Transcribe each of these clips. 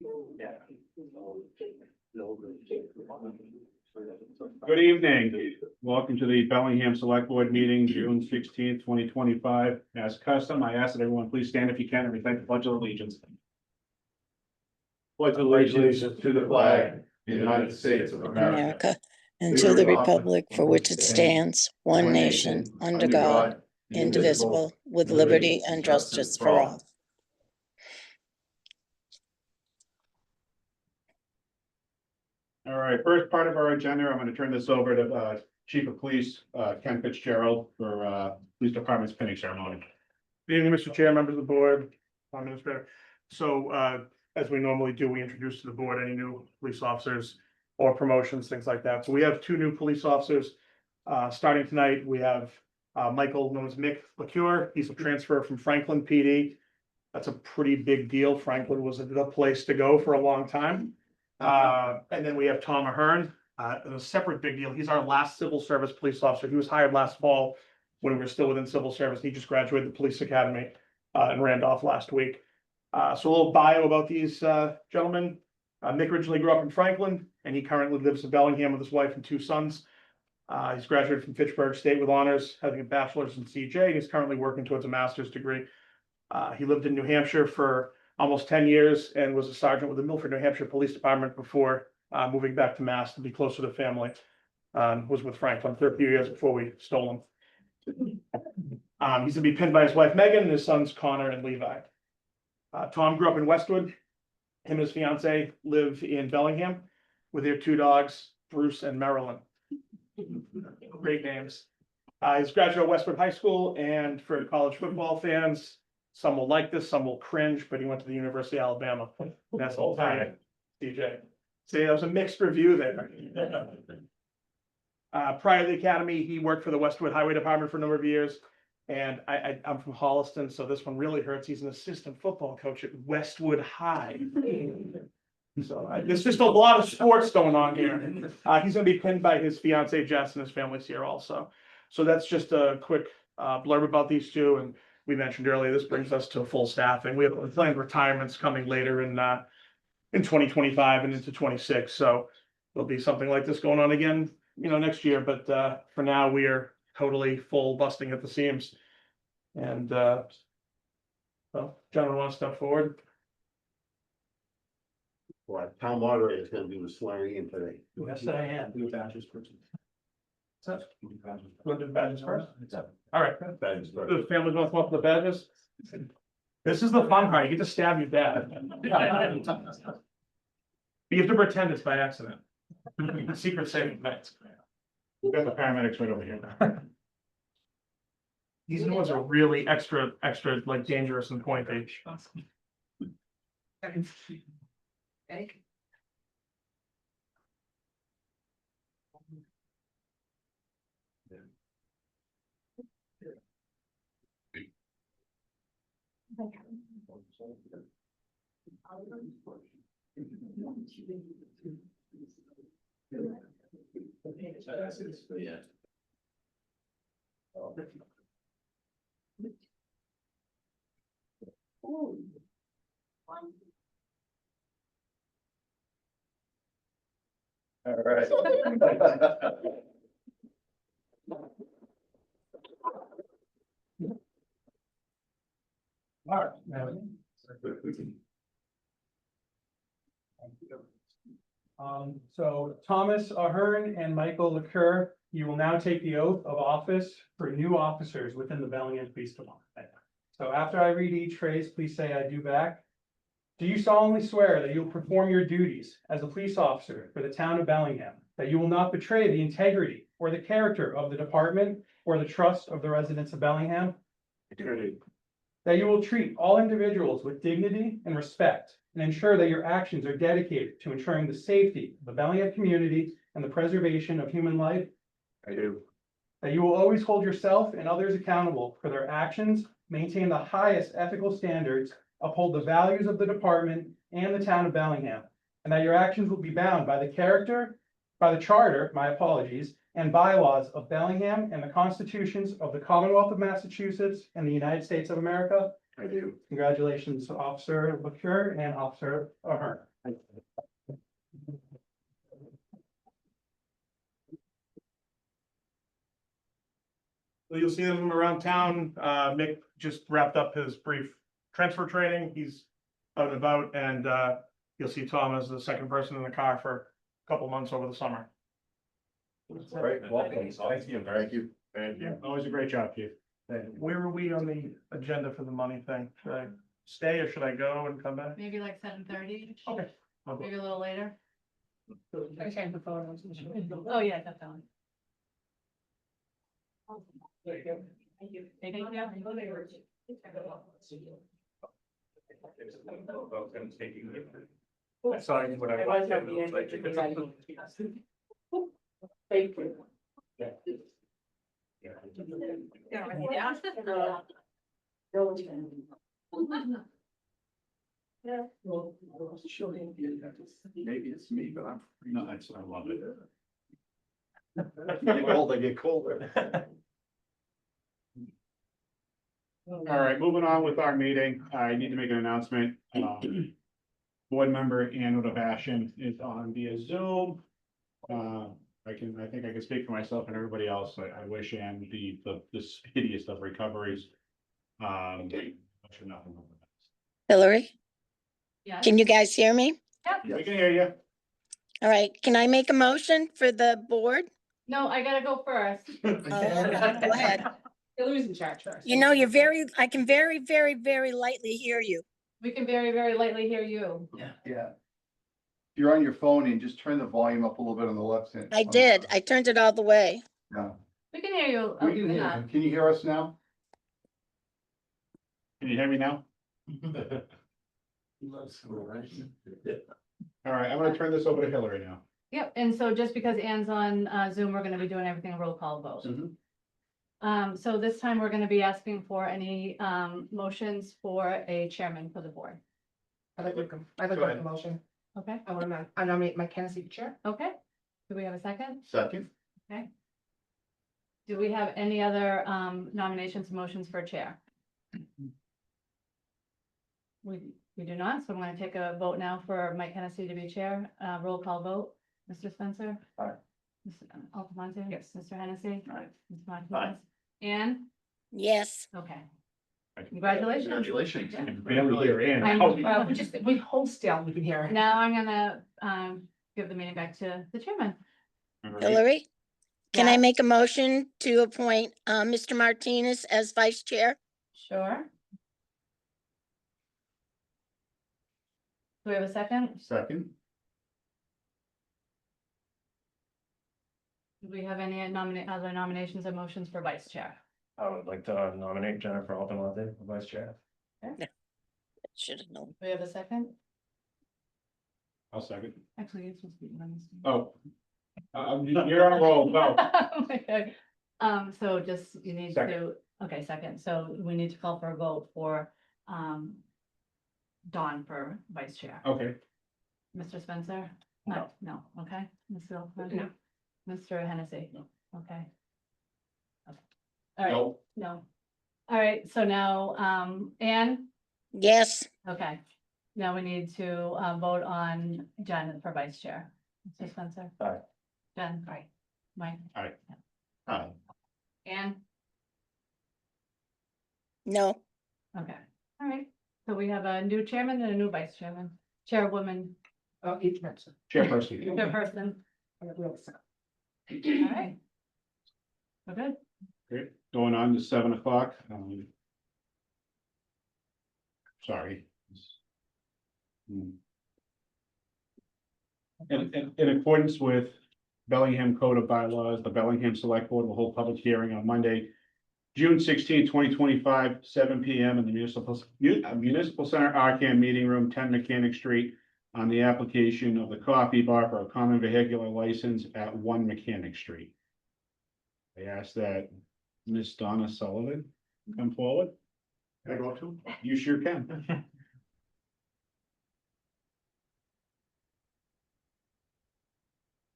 Good evening. Welcome to the Bellingham Select Board meeting, June 16th, 2025. As custom, I ask that everyone please stand if you can and recite the Pledge of Allegiance. Pledge allegiance to the flag of the United States of America, and to the republic for which it stands, one nation, under God, indivisible, with liberty and justice for all. All right, first part of our agenda, I'm going to turn this over to Chief of Police Ken Fitzgerald for Police Department's pinning ceremony. Good evening, Mr. Chair, members of the board, Administrator. So as we normally do, we introduce to the board any new police officers or promotions, things like that. So we have two new police officers. Starting tonight, we have Michael, known as Mick LaCure. He's a transfer from Franklin PD. That's a pretty big deal. Franklin was the place to go for a long time. And then we have Tom Ahern, a separate big deal. He's our last civil service police officer. He was hired last fall when we were still within civil service. He just graduated the police academy in Randolph last week. So a little bio about these gentlemen. Mick originally grew up in Franklin, and he currently lives in Bellingham with his wife and two sons. He's graduated from Fitchburg State with honors, having a bachelor's in CJ, and he's currently working towards a master's degree. He lived in New Hampshire for almost 10 years and was a sergeant with the Milford, New Hampshire Police Department before moving back to Mass to be closer to family. Was with Franklin for a few years before we stole him. He's gonna be pinned by his wife Megan and his sons Connor and Levi. Tom grew up in Westwood. Him and his fiance live in Bellingham with their two dogs, Bruce and Marilyn. Great names. He's graduated Westwood High School, and for college football fans, some will like this, some will cringe, but he went to the University of Alabama. That's all time. DJ. See, that was a mixed review there. Prior to the academy, he worked for the Westwood Highway Department for a number of years. And I'm from Holliston, so this one really hurts. He's an assistant football coach at Westwood High. So there's just a lot of sports going on here. He's going to be pinned by his fiance Jess, and his family's here also. So that's just a quick blurb about these two. And we mentioned earlier, this brings us to full staffing. We have planned retirements coming later in 2025 and into 26. So there'll be something like this going on again, next year. But for now, we are totally full, busting at the seams. And well, gentlemen, want to step forward? Well, town moderator is gonna do the swearing in today. Yes, I am. Do badges first. Want to do the badges first? All right. Badges first. The families want to come up with the badges? This is the fun part. You get to stab your dad. You have to pretend it's by accident. Secret saving things. We've got the paramedics right over here. These new ones are really extra like dangerous and pointy. Yeah. All right. All right. So Thomas Ahern and Michael LaCure, you will now take the oath of office for new officers within the Bellingham Police Department. So after I read each phrase, please say "I do" back. Do you solemnly swear that you will perform your duties as a police officer for the town of Bellingham, that you will not betray the integrity or the character of the department or the trust of the residents of Bellingham? That you will treat all individuals with dignity and respect and ensure that your actions are dedicated to ensuring the safety of the Bellingham community and the preservation of human life? I do. That you will always hold yourself and others accountable for their actions, maintain the highest ethical standards, uphold the values of the department and the town of Bellingham, and that your actions will be bound by the character, by the charter, my apologies, and bylaws of Bellingham and the constitutions of the Commonwealth of Massachusetts and the United States of America? I do. Congratulations, Officer LaCure and Officer Ahern. Well, you'll see him around town. Mick just wrapped up his brief transfer training. He's out and about, and you'll see Tom as the second person in the car for a couple months over the summer. Right, welcome. Thank you. Thank you. Thank you. Always a great job, Chief. Where are we on the agenda for the money thing? Should I stay or should I go and come back? Maybe like 7:30, Okay. maybe a little later. Okay, the photos. Oh, yeah, definitely. Thank you. Thank you. I saw what I Thank you. Maybe it's me, but I'm. No, I love it. Get old, I get colder. All right, moving on with our meeting, I need to make an announcement. Board member Ann Udavashian is on via Zoom. I think I can speak for myself and everybody else. I wish Ann the speediest of recoveries. I should not remember Hillary, Yeah. can you guys hear me? that. We can hear you. All right, can I make a motion for the board? No, I gotta go first. Oh, okay, go ahead. Hillary's in charge first. You know, I can very, very, very lightly hear you. We can very, very lightly hear you. Yeah. If you're on your phone and just turn the volume up a little bit on the left hand. I did. I turned it all the way. No. We can hear you. We can hear you. Can you hear us now? Can you hear me now? All right, I'm gonna turn this over to Hillary now. Yep, and so just because Ann's on Zoom, we're gonna be doing everything roll call vote. So this time we're gonna be asking for any motions for a chairman for the board. I'd like to Go make ahead. a motion. Okay, I want to nominate Mike Hennessy for chair. okay. Do we have a second? Second? Do we have any other nominations, motions for chair? We do not, so I'm gonna take a vote now for Mike Hennessy to be chair. Roll call vote. Mr. Spencer? Aye. Mr. Altamonte? Yes. Mr. Hennessy? Aye. Ms. Martinez? Aye. Ann? Yes, Okay. Congratulations. Congratulations. Yeah. Barely hear Ann. I Oh, know. We hold still, we can hear it. Now I'm gonna give the meeting back to the chairman. all right. Hillary, can I Yeah. make a motion to appoint Mr. Martinez as vice chair? Sure. Do we have a second? Second? Do we have any other nominations or motions for vice chair? I would like to nominate Jennifer Altamonte for vice chair. Should have known. Do we have a second? I'll second. Actually, it's supposed to be on this. Oh. You're on a roll, go. Okay. So just, you need Second. to, okay, second, so we need to call for a vote for, Dawn for vice chair. Okay, Mr. Spencer? No. No, okay, Mr. Alford? No. Mr. Hennessy? Okay. Okay. All right, no, no. All right, so now, Ann, Yes, okay, now we need to, vote on Jen for vice chair. Mr. Spencer? Aye. Jen? Aye. Mike? Aye. Ann? no, Okay, all right, so we have a new chairman and a new vice chairman, chairwoman, Each person. chairperson. chairperson, All all right. We're good. Great, going on to 7 o'clock. Sorry. In accordance with Bellingham Code of Bylaws, the Bellingham Select Board will hold public hearing on Monday, June 16, 2025, 7 p.m. in the Municipal Center Arcan Meeting Room, 10 Mechanic Street, on the application of the coffee bar for a common vehicular license at 1 Mechanic Street. I ask that Miss Donna Sullivan come forward. Can I go up to? You sure can.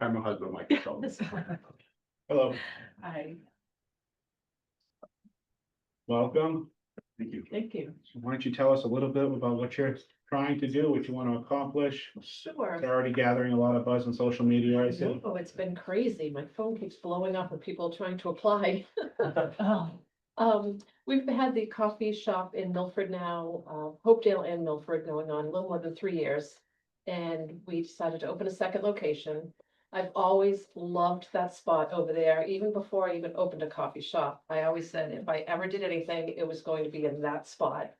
I'm a husband, Mike Sullivan. Hello, I, welcome. Thank you. Thank you. So why don't you tell us a little bit about what you're trying to do, what you want to accomplish? Sure. It's already gathering a lot of buzz on social media, I see. Oh, it's been crazy. My phone keeps blowing up with people trying to apply. Oh, We've had the coffee shop in Milford now, Hopedale and Milford going on a little more than 3 years. And we decided to open a second location. I've always loved that spot over there, even before I even opened a coffee shop. I always said if I ever did anything, it was going to be in that spot.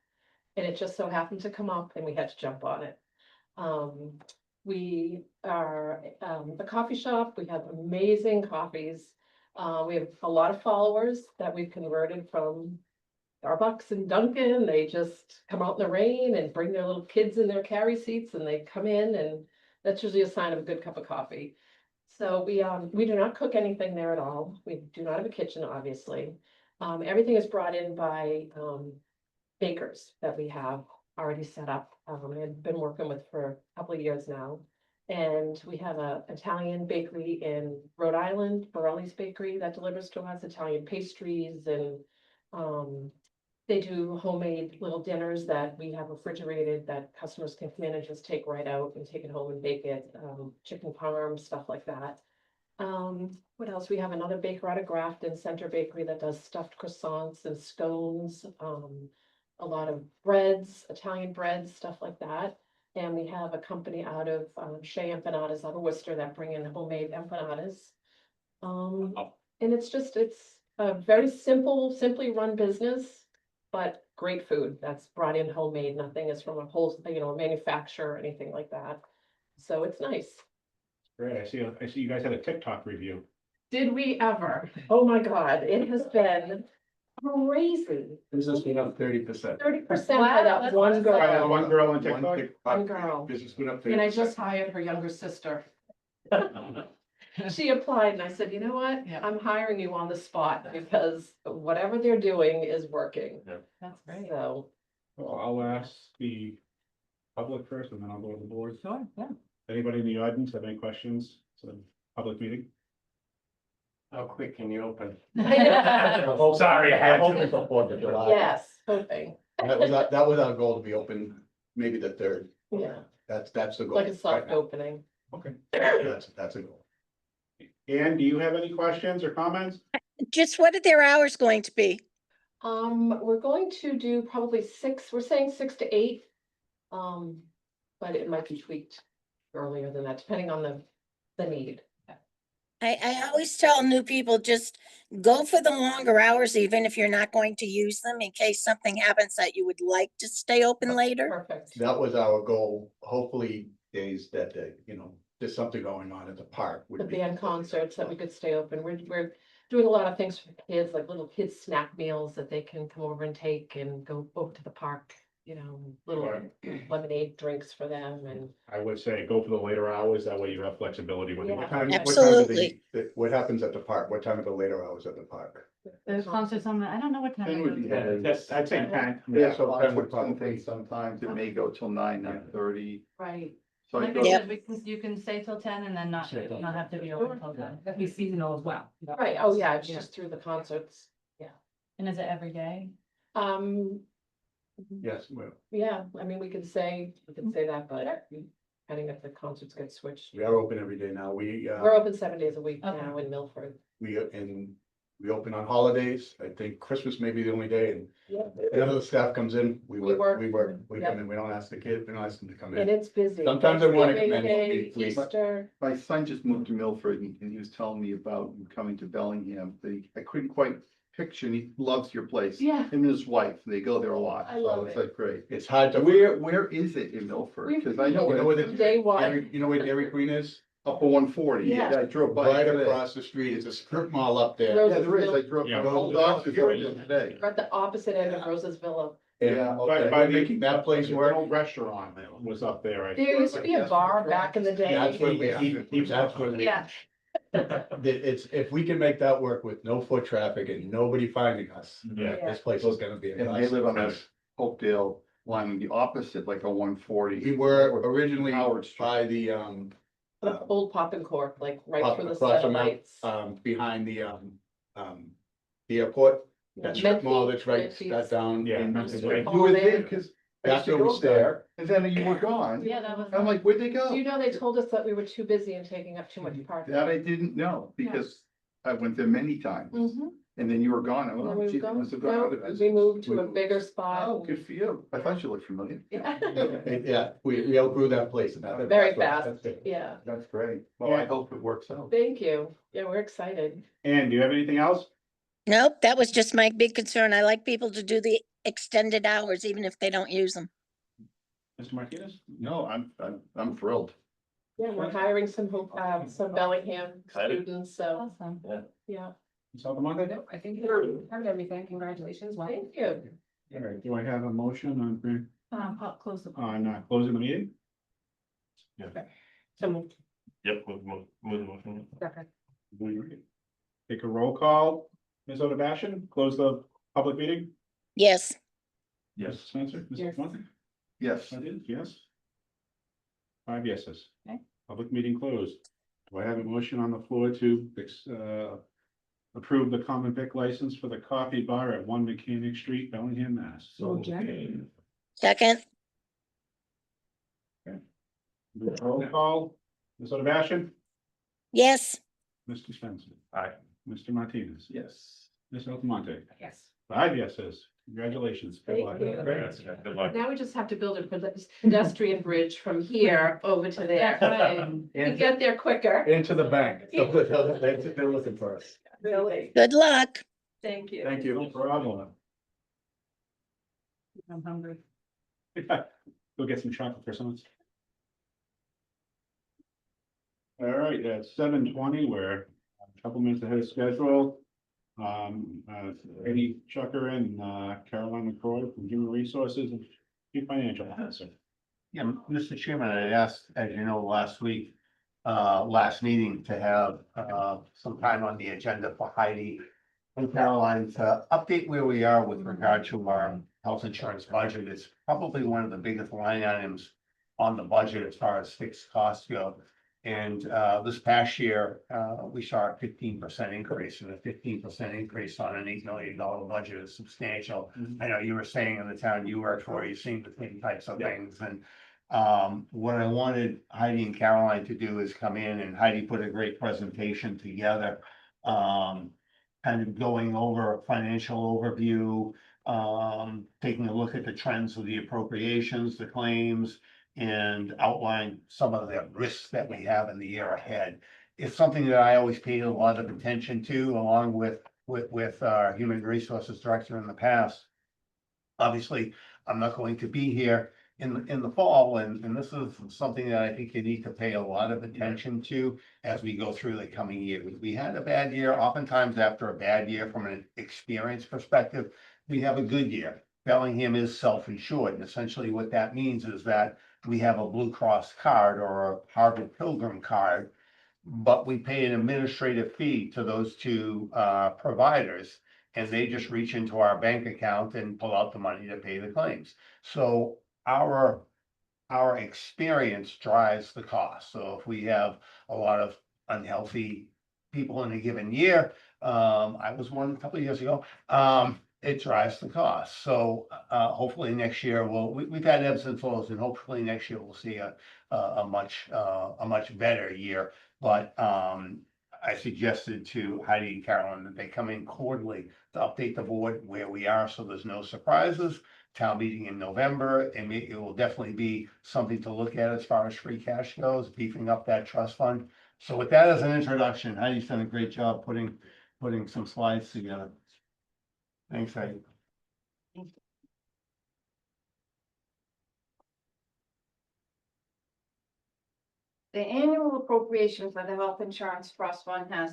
And it just so happened to come up and we had to jump on it. We are a coffee shop. We have amazing coffees. We have a lot of followers that we've converted from Starbucks and Dunkin'. They just come out in the rain and bring their little kids in their carry seats and they come in, and that's usually a sign of a good cup of coffee. So we do not cook anything there at all. We do not have a kitchen, obviously. Everything is brought in by bakers that we have already set up, and been working with for a couple of years now. And we have a Italian bakery in Rhode Island, Borelli's Bakery, that delivers to us Italian pastries, and they do homemade little dinners that we have refrigerated that customers can come in and just take right out and take it home and bake it, chicken parm, stuff like that. What else? We have another baker out of Grafton Center Bakery that does stuffed croissants and scones, a lot of breads, Italian breads, stuff like that. And we have a company out of Shea Empanadas out of Worcester that bring in homemade empanadas. And it's a very simply run business, but great food that's brought in homemade. Nothing is from a manufacturer or anything like that. So it's nice. Great, I see you guys had a TikTok review. Did we ever? Oh my God, it has been crazy. Business went up 30%. 30% by that one girl. One girl on TikTok. One girl. Business went up And I 30%. just hired her younger sister. She applied and I said, you know what? Yeah. I'm hiring you on the spot because whatever they're doing is working. that's great. So, Well, I'll ask the public first and then I'll go to the board. Sure, yeah. Anybody in the audience have any questions? It's a public meeting. How quick can you open? yes, Sorry, I had Hoping to. for 4th of July. hoping, That was our goal, to be open maybe the 3rd. yeah, That's the goal. like a soft right now. opening. Okay. That's a goal. Ann, do you have any questions or comments? Just what are their hours going to be? We're going to do probably 6, we're saying 6 to 8. But it might be tweaked earlier than that, depending on the need. I always tell new people, just go for the longer hours, even if you're not going to use them, in case something happens that you would like to stay open later. Perfect. That was our goal. Hopefully days that, there's something going on at the park. would The be- band concerts that we could stay open. We're doing a lot of things for the kids, like little kids snack meals that they can come over and take and go over to the park, little lemonade drinks for them and. I would say go for the later hours, that way you have flexibility with Yeah. what What time of Absolutely. what happens at the park? What time are the later hours at the park? The concerts I don't know what time. Ten it would is. be better. That's, I'd say 10. Yeah, so Lots 10 would of some probably. things, sometimes it may go till 9:30. Right. So I Like go, I Yep. said, you can stay till 10 and then not have to be open till 10. That'd be seasonal as well. Right, oh yeah, it's Yeah. just through the concerts. And is it every day? Yes, well, Yeah, I mean, we could say that, but depending if the concerts get switched. we are open every day now. We're open 7 days a week Okay. now in Milford. We open on holidays. I think Christmas may be the only day, and Yeah. whenever the staff comes in, we We work, work. we Yep. come in. We don't ask the kids, we don't ask them to come And in. it's busy. Sometimes I wanna Thanksgiving come in, Day, we- Easter. my son just moved to Milford and he was telling me about coming to Bellingham. I couldn't quite picture, and he loves your place. Yeah. Him and his wife, they go there a lot. I love So it's it. like great. It's hard to. Where is it in Milford? We've- Cause I know. You know where the Day one. You know where Dairy Queen is? Up on 140. Yeah. I drove by. Right today. across the street. It's a strip mall up there. Rose- Yeah, there is. I drove. Yeah. My whole dog is over there today. We're at the opposite end of Rose's Villa. Yeah, By by the- making that place The work. old restaurant that was up there. I There used to be a bar back in the day. That's what that's what we. Yeah. It's, if we can make that work with no foot traffic and nobody finding us, Yeah. this place is gonna be. a And they nice live on place. this Hopedale line, the opposite, like a 140. We were originally Howard Street. by the, The old pop and cork, like right through the across set from of lights. behind the airport. That strip mall that's right, Menzies. that down. Yeah, in- Menzies. You You were there, there, cause I used that's to where go was there, and then you were gone. Yeah, that was. I'm like, where'd they Do go? you know, they told us that we were too busy and taking up too much parking. That I didn't know, because I went there many times, Mhm. and then you were gone. I And then went, we oh, were gee, they gone. must have gone No, out of business. we moved to a We- bigger spot. Oh, good for you. I thought you looked familiar. Yeah. Yeah, we outgrew that place. and that- Very that's what- fast. that's good. Yeah, That's great. Well, I Yeah. hope it works out. thank you. Yeah, we're excited. And do you have anything else? Nope, that was just my big concern. I like people to do the extended hours, even if they don't use them. Mr. Martinez? No, I'm thrilled. Yeah, we're hiring some Bellingham Excited. students, so, Awesome. yeah, Ms. Aldemonte? Nope, I think you covered everything. Congratulations. Well, thank you. All right, do I have a motion on, I'll close the. closing the meeting? So moved. Yep, move the motion. second. Take a roll call. Ms. Odebashi, close the public meeting? Yes, Yes. Spencer? Ms. Yes. Aldemonte? Yes. Martinez, yes. 5 yeses. Okay. Public meeting closed. Do I have a motion on the floor to approve the common vic license for the coffee bar at 1 Mechanic Street, Bellingham, Mass? So, Jen? second, Roll call. Ms. Odebashi? yes, Mr. Spencer? Aye. Mr. Martinez? Yes. Ms. Aldemonte? Yes. 5 yeses. Congratulations. Good Thank luck. you. Good luck. Now we just have to build a pedestrian bridge from here over to there. That's right. We get there quicker. Into the bank. They're looking for us. Really, good luck. thank you. Thank No you. problem. I'm hungry. Go get some chocolate for someone. All right, at 7:20, we're a couple minutes ahead of schedule. Eddie Chucker and Caroline McCroy from Human Resources and Chief Financial Officer. Yeah, Mr. Chairman, I asked, as you know, last week, last meeting to have, some time on the agenda for Heidi and Caroline to update where we are with regard to our health insurance budget. It's probably one of the biggest line items on the budget as far as fixed costs go. And, this past year, we saw a 15% increase, and a 15% increase on an $8 million budget is substantial. I know you were saying in the town you work for, you've seen the same types of things, and what I wanted Heidi and Caroline to do is come in, and Heidi put a great presentation together. Kind of going over a financial overview, taking a look at the trends of the appropriations, the claims, and outline some of the risks that we have in the year ahead. It's something that I always paid a lot of attention to, along with our human resources director in the past. Obviously, I'm not going to be here in the fall, and this is something that I think you need to pay a lot of attention to as we go through the coming year. We had a bad year. Oftentimes after a bad year from an experience perspective, we have a good year. Bellingham is self-insured, and essentially what that means is that we have a Blue Cross card or a Harvard Pilgrim card, but we pay an administrative fee to those two providers, and they just reach into our bank account and pull out the money to pay the claims. So our experience drives the cost. So if we have a lot of unhealthy people in a given year, I was one a couple of years ago, it drives the cost. So hopefully next year we've had ebbs and flows, and hopefully next year we'll see a much better year. But I suggested to Heidi and Carolyn that they come in quarterly to update the board where we are, so there's no surprises. Town meeting in November, and it will definitely be something to look at as far as free cash goes, beefing up that trust fund. So with that as an introduction, Heidi's done a great job putting some slides together. Thanks, Heidi. The annual appropriation for the health insurance trust fund has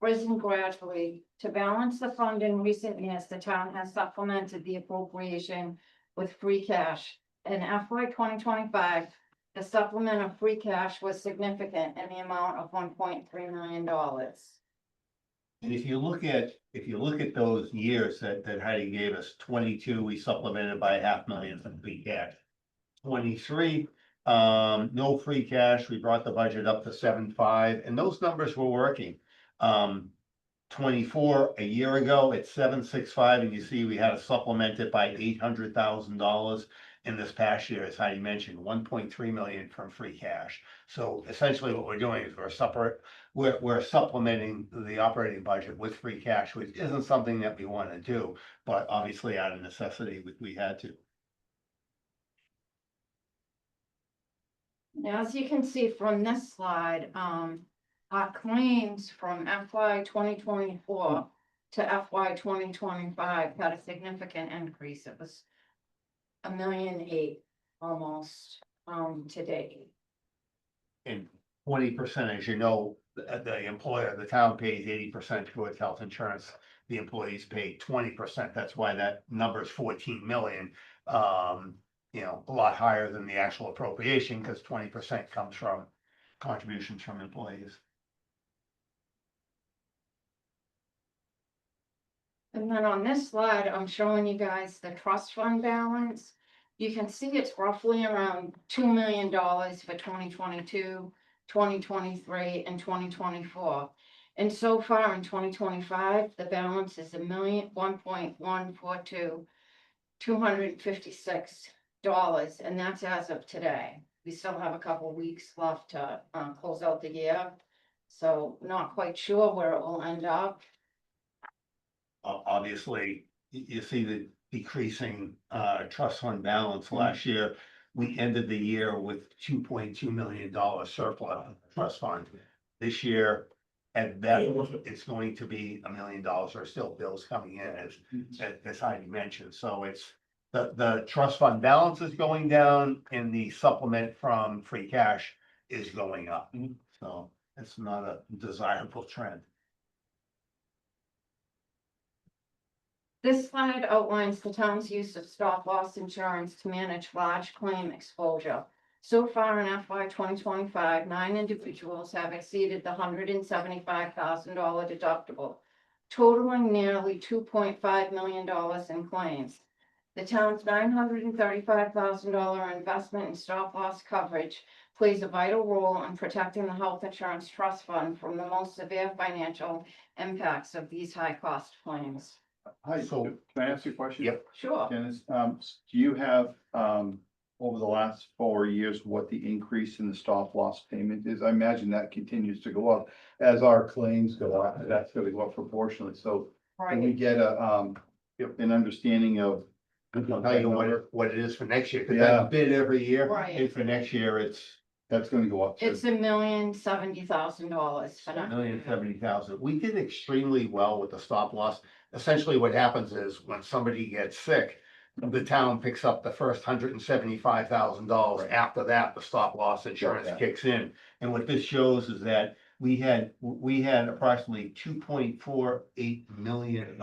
risen gradually. To balance the fund in recent years, the town has supplemented the appropriation with free cash. In FY 2025, the supplement of free cash was significant in the amount of $1.3 million. And if you look at those years that Heidi gave us, 22, we supplemented by $500,000 from free cash. 23, no free cash, we brought the budget up to 7.5, and those numbers were working. 24 a year ago at 765, and you see we had to supplement it by $800,000. In this past year, as Heidi mentioned, 1.3 million from free cash. So essentially what we're doing is we're supplementing the operating budget with free cash, which isn't something that we want to do, but obviously out of necessity, we had to. Now, as you can see from this slide, our claims from FY 2024 to FY 2025 had a significant increase. It was $1.8 million almost, today. And 20%, as you know, the employer, the town pays 80% towards health insurance. The employees pay 20%. That's why that number is 14 million. You know, a lot higher than the actual appropriation because 20% comes from contributions from employees. And then on this slide, I'm showing you guys the trust fund balance. You can see it's roughly around $2 million for 2022, 2023, and 2024. And so far in 2025, the balance is $1.142, $256, and that's as of today. We still have a couple weeks left to close out the year, so not quite sure where it will end up. Obviously, you see the decreasing trust fund balance last year. We ended the year with $2.2 million surplus trust fund. This year, at that, it's going to be $1 million or still bills coming in as Heidi mentioned. So it's the trust fund balance is going down and the supplement from free cash is going up. So it's not a desirable trend. This slide outlines the town's use of stop loss insurance to manage large claim exposure. So far in FY 2025, 9 individuals have exceeded the $175,000 deductible, totaling nearly $2.5 million in claims. The town's $935,000 investment in stop loss coverage plays a vital role in protecting the health insurance trust fund from the most severe financial impacts of these high cost claims. Hi, so can I ask you a question? Yep. Sure. Dennis, do you have, over the last 4 years, what the increase in the stop loss payment is? I imagine that continues to go up as our claims go up. That's gonna go up proportionally. So can we Right. get an understanding of? I'll tell you what it is for next year, because Yeah. that's bid every year. Right. And for next year, it's That's gonna go up. too. It's $1,070,000 for now. $1,070,000. We did extremely well with the stop loss. Essentially, what happens is when somebody gets sick, the town picks up the first $175,000. After that, the stop loss insurance Yeah. kicks in. And what this shows is that we had approximately $2.48 million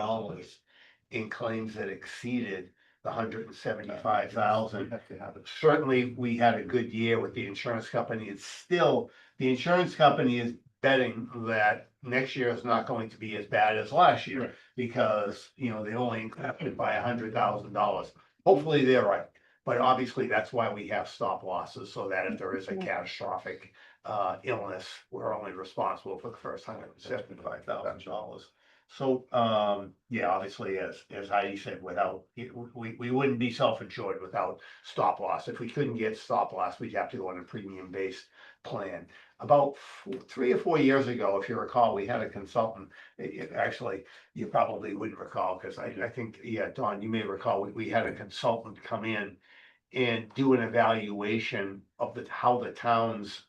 in claims that exceeded the $175,000. We have to have it. Certainly, we had a good year with the insurance company. It's still, the insurance company is betting that next year is not going to be as bad as last year. Right. Because, you know, they only increased it by $100,000. Hopefully they're right. But obviously, that's why we have stop losses, so that if there is a catastrophic illness, we're only responsible for the first $175,000. So, yeah, obviously, as Heidi said, we wouldn't be self-insured without stop loss. If we couldn't get stop loss, we'd have to go on a premium-based plan. About 3 or 4 years ago, if you recall, we had a consultant. Actually, you probably wouldn't recall, because I think, yeah, Don, you may recall, we had a consultant come in and do an evaluation of how the town's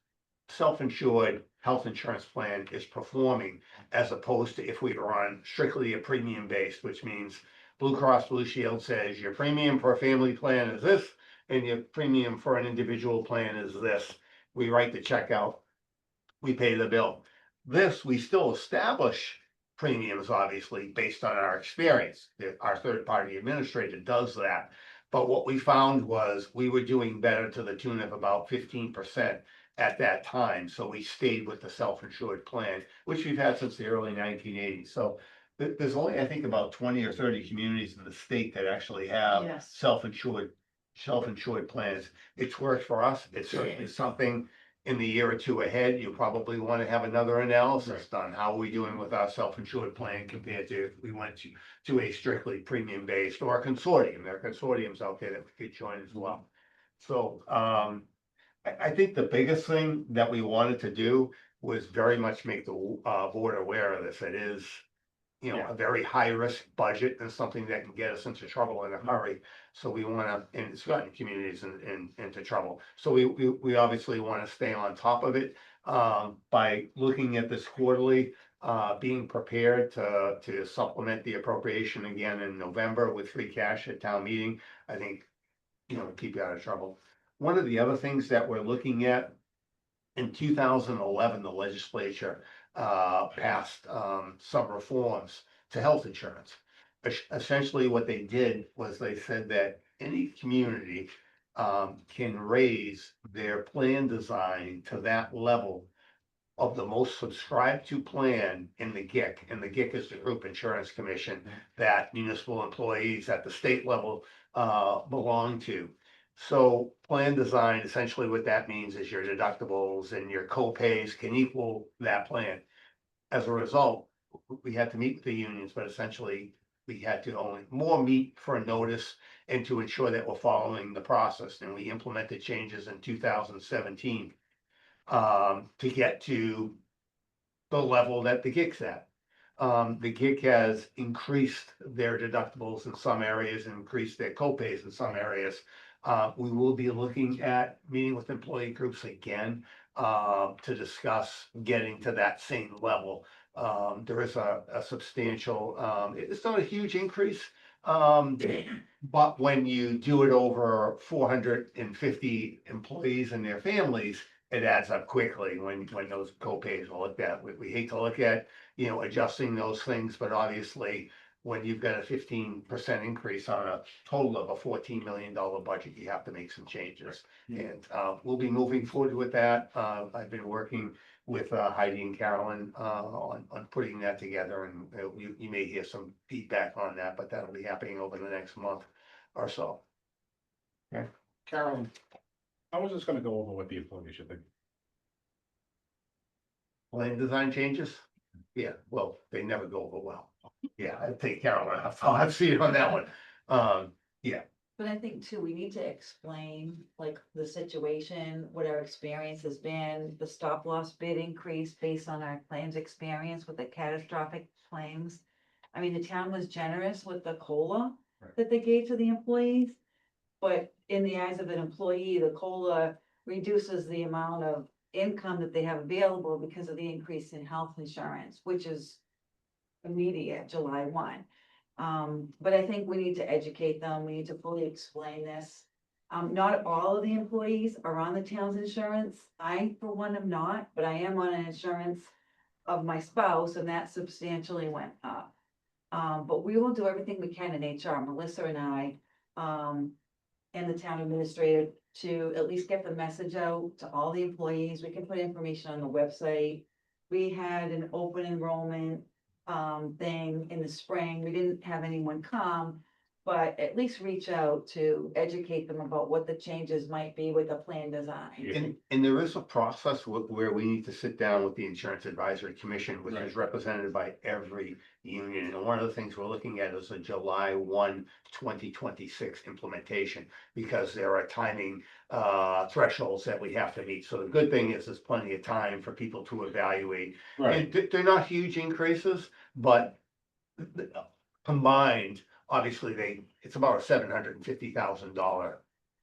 self-insured health insurance plan is performing, as opposed to if we were on strictly a premium based, which means Blue Cross Blue Shield says your premium for a family plan is this, and your premium for an individual plan is this. We write the check out, we pay the bill. This, we still establish premiums, obviously, based on our experience. Our third-party administrator does that. But what we found was we were doing better to the tune of about 15% at that time. So we stayed with the self-insured plan, which we've had since the early 1980s. So there's only, I think, about 20 or 30 communities in the state that actually have Yes. self-insured plans. It's worked for us. It's certainly something, in the year or two ahead, you probably want to have another analysis done. How are we doing with our self-insured plan compared to if we went to a strictly premium-based or a consortium? There are consortiums out there that we could join as well. So, I think the biggest thing that we wanted to do was very much make the, board aware of this. It is, you know, Yeah. a very high-risk budget and something that can get us into trouble in a hurry. So we wanna, and it's gotten communities into trouble. So we obviously wanna stay on top of it, by looking at this quarterly, being prepared to supplement the appropriation again in November with free cash at town meeting. I think, you know, keep you out of trouble. One of the other things that we're looking at, in 2011, the legislature passed some reforms to health insurance. Essentially, what they did was they said that any community can raise their plan design to that level of the most subscribed to plan in the GIC, and the GIC is the Group Insurance Commission that municipal employees at the state level belong to. So plan design, essentially what that means is your deductibles and your co-pays can equal that plan. As a result, we had to meet with the unions, but essentially we had to only more meet for a notice and to ensure that we're following the process. And we implemented changes in 2017 to get to the level that the GIC's at. The GIC has increased their deductibles in some areas and increased their co-pays in some areas. We will be looking at meeting with employee groups again to discuss getting to that same level. There is a substantial, it's not a huge increase. But when you do it over 450 employees and their families, it adds up quickly when those co-pays are looked at. We hate to look at, you know, adjusting those things, but obviously when you've got a 15% increase on a total of a $14 million budget, you have to make some changes. And we'll be moving forward with that. I've been working with Heidi and Carolyn on putting that together, and you may hear some feedback on that, but that'll be happening over the next month or so. Carolyn, how is this gonna go over with the employees, you think? Plan design changes? Yeah, well, they never go over well. Yeah, I think Carolyn, I've seen it on that one. But I think too, we need to explain like the situation, what our experience has been, the stop loss bid increase based on our claims experience with the catastrophic claims. I mean, the town was generous with the COLA Right. that they gave to the employees. But in the eyes of an employee, the COLA reduces the amount of income that they have available because of the increase in health insurance, which is immediate, July 1. But I think we need to educate them. We need to fully explain this. Not all of the employees are on the town's insurance. I, for one, am not, but I am on an insurance of my spouse, and that substantially went up. But we will do everything we can in HR, Melissa and I, and the town administrator, to at least get the message out to all the employees. We can put information on the website. We had an open enrollment thing in the spring. We didn't have anyone come, but at least reach out to educate them about what the changes might be with the plan design. And there is a process where we need to sit down with the Insurance Advisory Commission, which is represented by every union. And one of the things we're looking at is a July 1, 2026 implementation, because there are timing thresholds that we have to meet. So the good thing is there's plenty of time for people to evaluate. Right, And they're not huge increases, but combined, obviously it's about a $750,000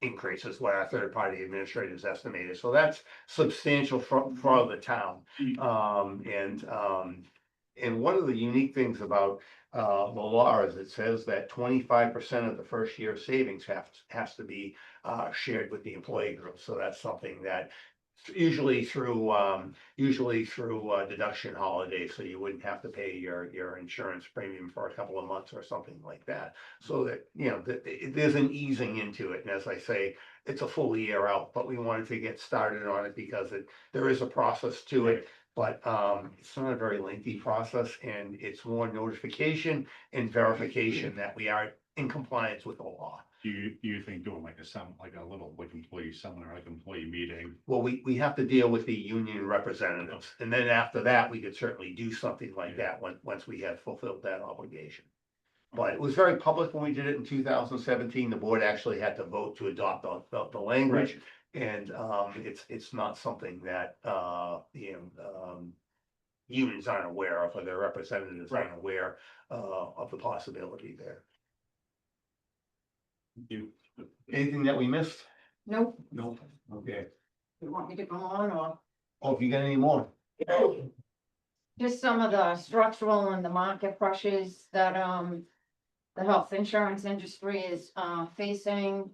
increase is what our third party administrators estimated. So that's substantial for the town. And one of the unique things about the law is it says that 25% of the first year savings has to be shared with the employee group. So that's something that usually through deduction holidays, so you wouldn't have to pay your insurance premium for a couple of months or something like that. So that, you know, there's an easing into it. And as I say, it's a full year out, but we wanted to get started on it because there is a process to it. But it's not a very lengthy process, and it's more notification and verification that we are in compliance with the law. do you think doing like a little like employee seminar, like employee meeting? Well, we have to deal with the union representatives, and then after that, we could certainly do something like that once we have fulfilled that obligation. But it was very public when we did it in 2017. The board actually had to vote to adopt the language. And it's not something that unions aren't aware of, or their representatives aren't aware of the possibility there. You, Anything that we missed? Nope, no, Okay. you want me to go on or? Oh, if you got any more? Just some of the structural and the market pressures that, the health insurance industry is, facing.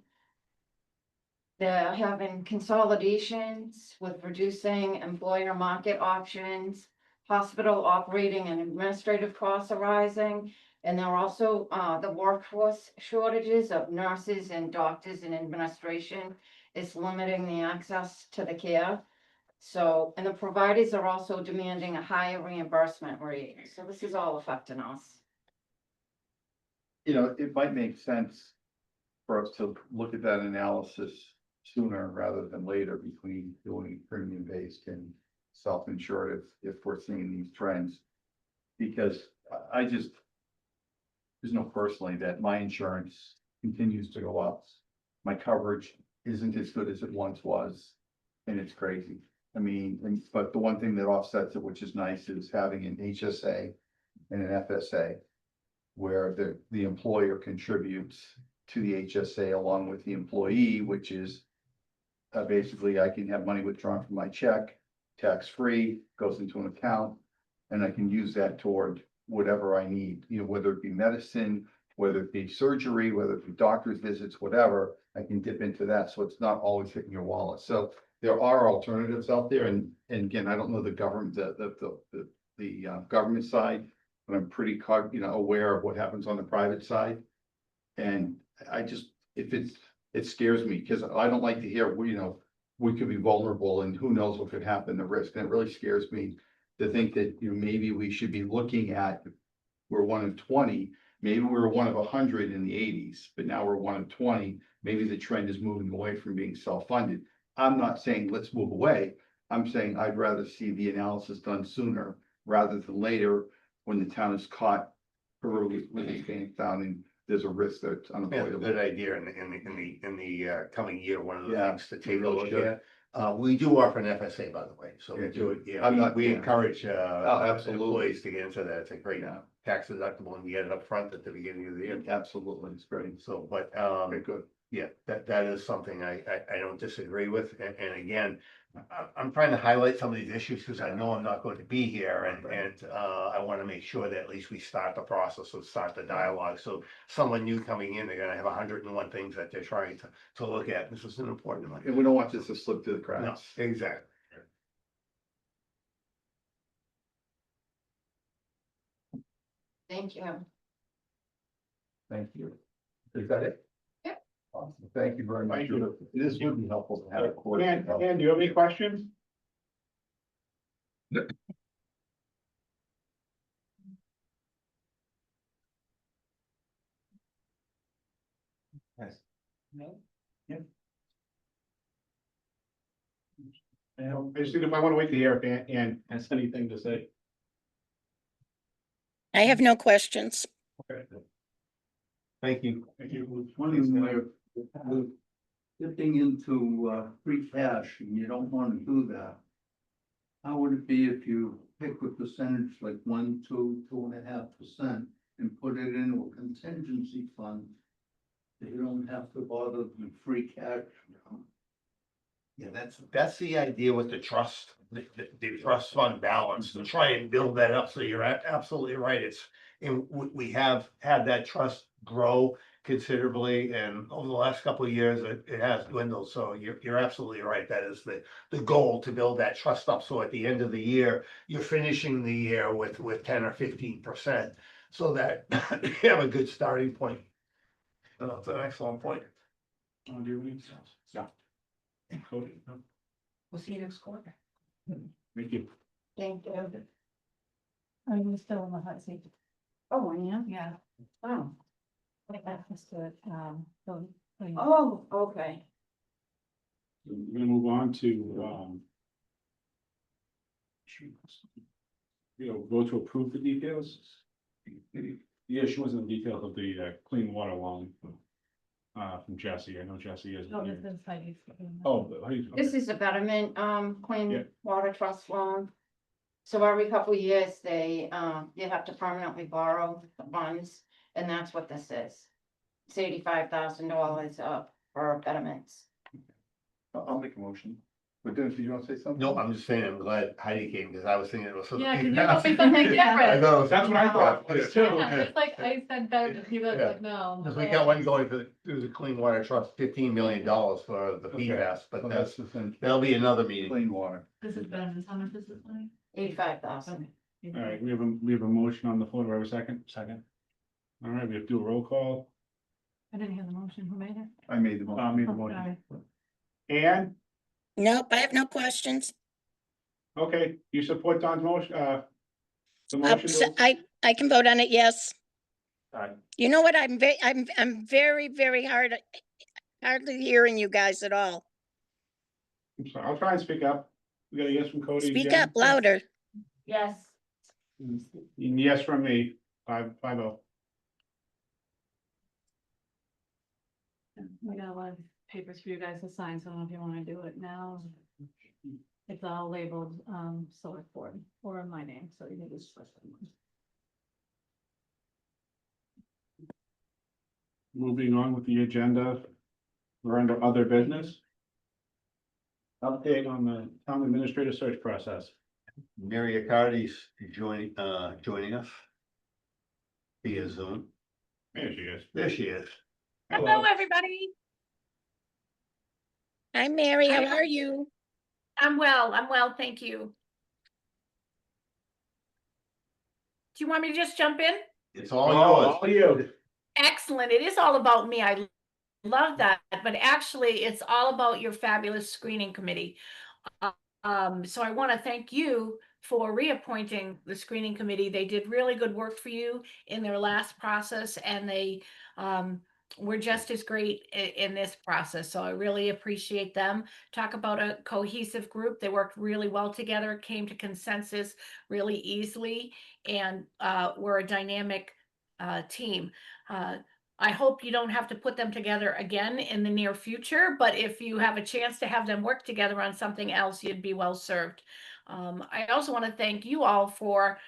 They're having consolidations with reducing employer market options, hospital operating and administrative costs are rising. And there are also, the workforce shortages of nurses and doctors and administration is limiting the access to the care. So, and the providers are also demanding a higher reimbursement rate. So this is all affecting us. You know, it might make sense for us to look at that analysis sooner rather than later between doing premium based and self-insured if we're seeing these trends. Because I just, there's no personally that my insurance continues to go up. My coverage isn't as good as it once was, and it's crazy. I mean, but the one thing that offsets it, which is nice, is having an HSA and an FSA, where the employer contributes to the HSA along with the employee, which is basically I can have money withdrawn from my check, tax-free, goes into an account, and I can use that toward whatever I need, you know, whether it be medicine, whether it be surgery, whether it be doctor's visits, whatever, I can dip into that, so it's not always hitting your wallet. So there are alternatives out there, and again, I don't know the government, the government side, but I'm pretty aware of what happens on the private side. And I just, it scares me, because I don't like to hear, we could be vulnerable and who knows what could happen, the risk, and it really scares me to think that, maybe we should be looking at, we're one of 20, maybe we were one of 100 in the 80s, but now we're one of 20, maybe the trend is moving away from being self-funded. I'm not saying let's move away, I'm saying I'd rather see the analysis done sooner rather than later, when the town is caught early with these things down and there's a risk that it's Yeah, unavoidable. good idea in the coming year, one of the Yeah, things to take a really look should. at. We do offer an FSA, by the way, so we do it, yeah, I'm not- we yeah. encourage absolutely. employees to get into that. It's a great Yeah. tax deductible, and you get it up front at the beginning of the year. Absolutely, it's great. So, but Very good. yeah, that is something I don't disagree with, and again, I'm trying to highlight some of these issues because I know I'm not going to be here, and I want to make sure that at least we start the process, or start the dialogue, so someone new coming in, they're gonna have 101 things that they're trying to look at. This is an important one. And we don't want this to slip through the No, cracks. exactly. Thank you. Thank you. Is that it? Yep. Awesome. Thank you very much. Thank you. It is really helpful to have a court. Dan, do you have any questions? Yes. No. Yeah. I just think I want to wait to hear if Ann has anything to say. I have no questions. Okay. Thank you. Thank you. We're dipping into free cash and you don't want to do that. How would it be if you pick a percentage like 1, 2, 2.5% and put it into a contingency fund? That you don't have to bother with free cash. Yeah, that's the idea with the trust, the trust fund balance, to try and build that up, so you're absolutely right, and we have had that trust grow considerably, and over the last couple of years, it has dwindled, so you're absolutely right, that is the goal, to build that trust up, so at the end of the year, you're finishing the year with 10 or 15%, so that you have a good starting point. That's an excellent point. Do you have anything else? Yeah. Cody? No? We'll see you next quarter. Thank you. Thank you. I'm still in the hot seat. Oh, I am? Yeah. Wow. That's just it. So Oh, okay. We're gonna move on to, go to approve the details. The issuance and details of the clean water loan from Jesse. I know Jesse is. Oh, this is Heidi's. Oh, This is a betterment, Yeah. clean water trust loan. So every couple of years, you have to permanently borrow the funds, and that's what this is. It's $85,000 for betterments. I'll make a motion. But Dennis, did you want to say something? No, I'm just saying, I'm glad Heidi came, because I was thinking it was. Yeah, because you're hoping something I different. thought it was. That's what I thought, too. Yeah, it's like I said better, but people are Yeah. like, no. Because we got one going through the Clean Water Trust, $15 million for the Okay. PFAS, but So that's, that's the thing, that'll be another meeting. clean water. This is better than how much this is like? 85,000. All right, we have a motion on the floor. Do I have a second? Second. All right, we have to do a roll call. I didn't hear the motion. Who made it? I made the motion. Made the Oh, motion. sorry. And, Nope, I have no questions. okay, you support Don's motion, the motion? I can vote on it, yes. Aye. You know what? I'm very, very hardly hearing you guys at all. I'm sorry, I'll try and speak up. We got a yes from Cody. Speak Jen? up louder. Yes. And yes from me, 5-0. We got a lot of papers for you guys to sign, so I don't know if you wanna do it now. It's all labeled, select board or my name, so you can just. Moving on with the agenda, we're under other business. Update on the town administrator search process. Mary Accardi's joining us via Zoom. There she is. There she is. Hello. everybody. Hi, Mary, how are you? I'm well, thank you. Do you want me to just jump in? It's all All yours. you. Excellent. It is all about me. I love that, but actually it's all about your fabulous screening committee. So I want to thank you for reappointing the screening committee. They did really good work for you in their last process, and they were just as great in this process. So I really appreciate them. Talk about a cohesive group. They worked really well together, came to consensus really easily, and were a dynamic team. I hope you don't have to put them together again in the near future, but if you have a chance to have them work together on something else, you'd be well served. I also want to thank you all for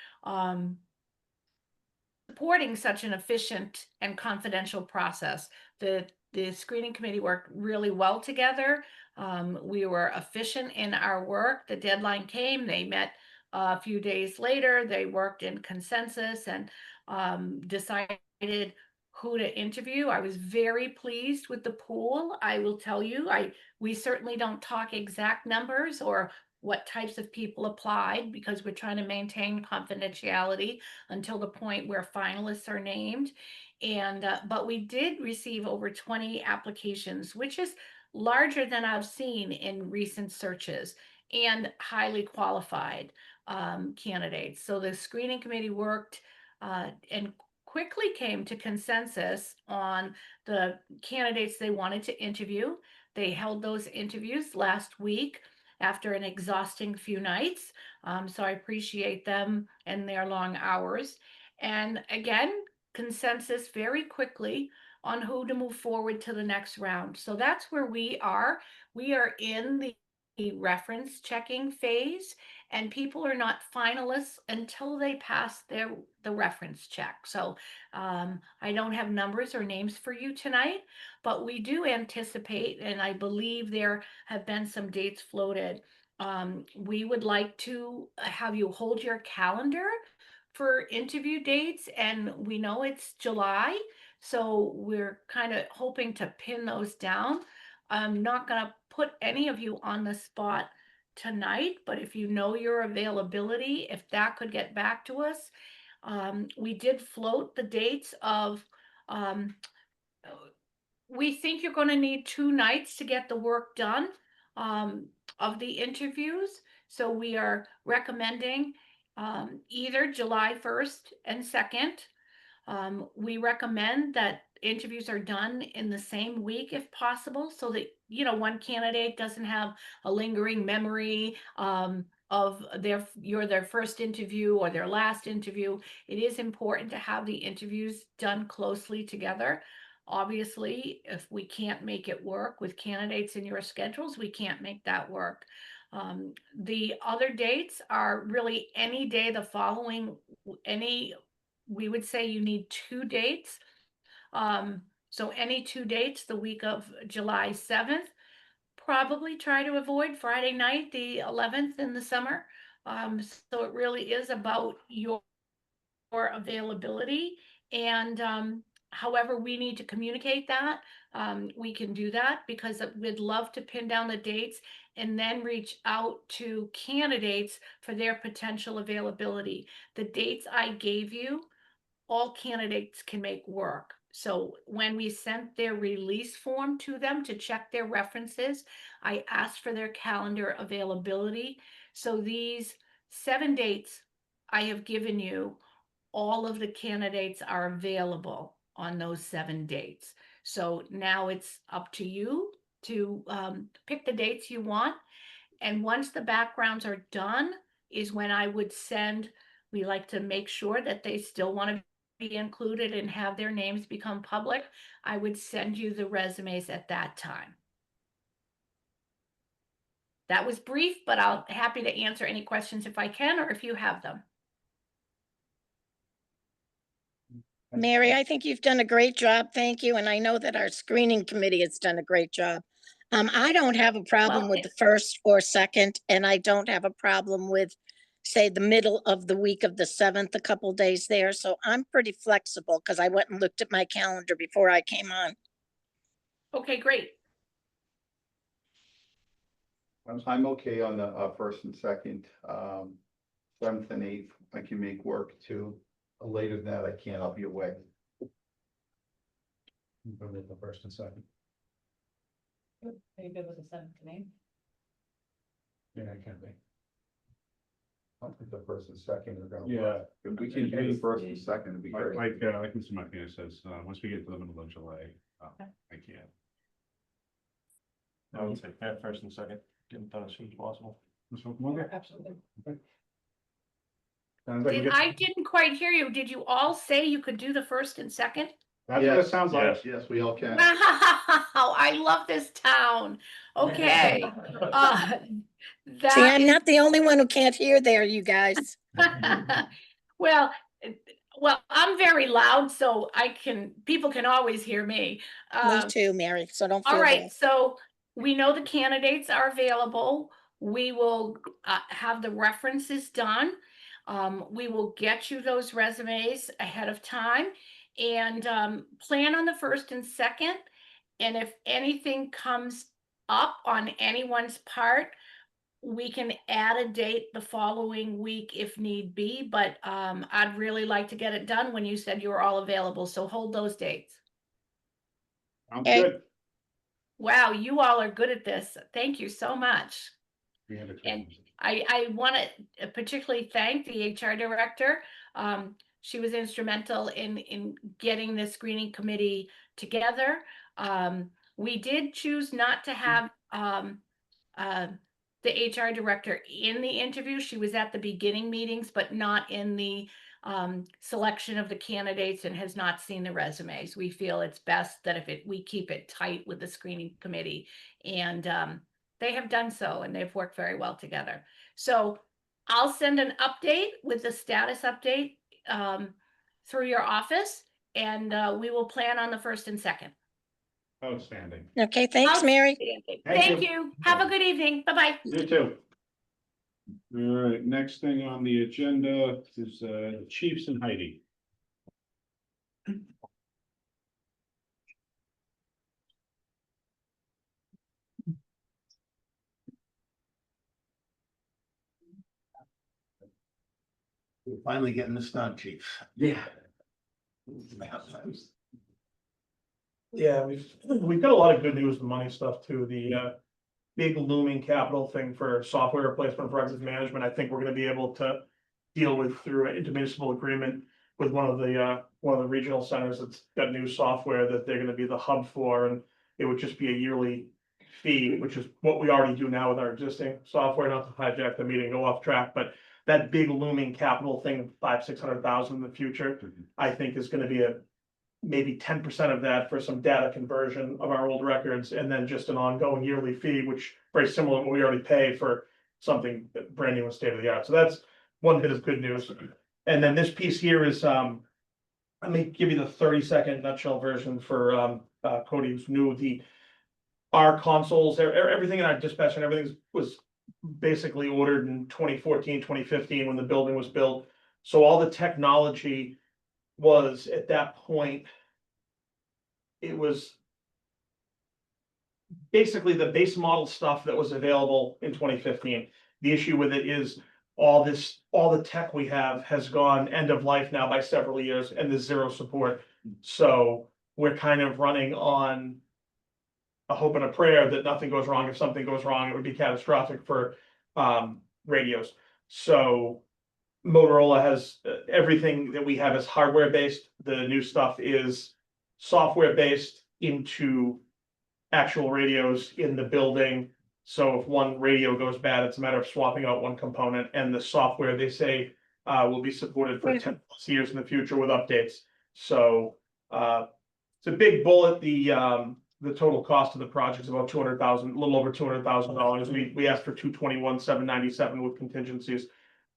supporting such an efficient and confidential process. The screening committee worked really well together. We were efficient in our work. The deadline came, they met a few days later, they worked in consensus and decided who to interview. I was very pleased with the pool. I will tell you, we certainly don't talk exact numbers or what types of people applied because we're trying to maintain confidentiality until the point where finalists are named. And but we did receive over 20 applications, which is larger than I've seen in recent searches, and highly qualified candidates. So the screening committee worked and quickly came to consensus on the candidates they wanted to interview. They held those interviews last week after an exhausting few nights. So I appreciate them and their long hours. And again, consensus very quickly on who to move forward to the next round. So that's where we are. We are in the reference checking phase, and people are not finalists until they pass the reference check. So I don't have numbers or names for you tonight, but we do anticipate, and I believe there have been some dates floated. We would like to have you hold your calendar for interview dates, and we know it's July, so we're kind of hoping to pin those down. I'm not going to put any of you on the spot tonight, but if you know your availability, if that could get back to us. We did float the dates of, we think you're going to need 2 nights to get the work done of the interviews. So we are recommending either July 1st and 2nd. We recommend that interviews are done in the same week if possible, so that, you know, one candidate doesn't have a lingering memory of their first interview or their last interview. It is important to have the interviews done closely together. Obviously, if we can't make it work with candidates in your schedules, we can't make that work. The other dates are really any day the following, we would say you need 2 dates. So any 2 dates the week of July 7th. Probably try to avoid Friday night, the 11th in the summer. So it really is about your availability, and however we need to communicate that, we can do that, because we'd love to pin down the dates and then reach out to candidates for their potential availability. The dates I gave you, all candidates can make work. So when we sent their release form to them to check their references, I asked for their calendar availability. So these 7 dates I have given you, all of the candidates are available on those 7 dates. So now it's up to you to pick the dates you want. And once the backgrounds are done is when I would send, we like to make sure that they still want to be included and have their names become public. I would send you the resumes at that time. That was brief, but I'll happy to answer any questions if I can, or if you have them. Mary, I think you've done a great job. Thank you. And I know that our screening committee has done a great job. I don't have a problem with the first or second, and I don't have a problem with, say, the middle of the week of the 7th, a couple days there. So I'm pretty flexible because I went and looked at my calendar before I came on. Okay, great. I'm okay on the first and second, 7th and 8th, I can make work too. Later than that, I can't, I'll be away. Probably the first and second. Are you good with the 7th and 8th? Yeah, I can be. I think the first and second are gonna Yeah. work. If we can do the first and second, it'd be great. Like Mr. Martinez says, once we get to the middle of July, I can't. I would say first and second, get it done as soon as possible. Absolutely. I didn't quite hear you. Did you all say you could do the first and second? That's what it sounds like. Yes, we all can. Wow, I love this town. Okay. See, That I'm is, not the only one who can't hear there, you guys. well, I'm very loud, so people can always hear me. Me too, Mary, so don't All feel right, bad. so we know the candidates are available. We will have the references done. We will get you those resumes ahead of time, and plan on the first and second. And if anything comes up on anyone's part, we can add a date the following week if need be, but I'd really like to get it done when you said you were all available, so hold those dates. Sounds Hey. good. Wow, you all are good at this. Thank you so much. We have a And change. I want to particularly thank the HR director. She was instrumental in getting the screening committee together. We did choose not to have the HR director in the interview. She was at the beginning meetings, but not in the selection of the candidates, and has not seen the resumes. We feel it's best that we keep it tight with the screening committee, and they have done so, and they've worked very well together. So I'll send an update with the status update through your office, and we will plan on the first and second. Outstanding. Okay, thanks, Mary. Outstanding. Thank Thank you. you. Have a good evening. Bye-bye. You too. All right, next thing on the agenda is Chiefs and Heidi. We're finally getting this done, chief. Yeah. Yeah, we've got a lot of good news with money stuff too. The big looming capital thing for software replacement for records management, I think we're gonna be able to deal with through an intermunicipal agreement. with one of the regional centers that's got new software that they're gonna be the hub for, and it would just be a yearly fee, which is what we already do now with our existing software, not to hijack the meeting, go off track, but that big looming capital thing, 500,000-600,000 in the future, I think is gonna be maybe 10% of that for some data conversion of our old records, and then just an ongoing yearly fee, which very similar to what we already pay for something brand new and state of the art. So that's one bit of good news. And then this piece here is, let me give you the 30-second nutshell version for Cody, who's new. Our consoles, everything in our dispatch and everything was basically ordered in 2014, 2015 when the building was built. So all the technology was at that point, it was basically the base model stuff that was available in 2015. The issue with it is all the tech we have has gone end of life now by several years, and there's zero support. So we're kind of running on a hope and a prayer that nothing goes wrong. If something goes wrong, it would be catastrophic for radios. So Motorola has everything that we have is hardware based. The new stuff is software based into actual radios in the building. So if one radio goes bad, it's a matter of swapping out one component, and the software they say will be supported for 10+ years in the future with updates. So it's a big bullet. The total cost of the project is about $200,000, a little over $200,000. We asked for $221,797 with contingencies.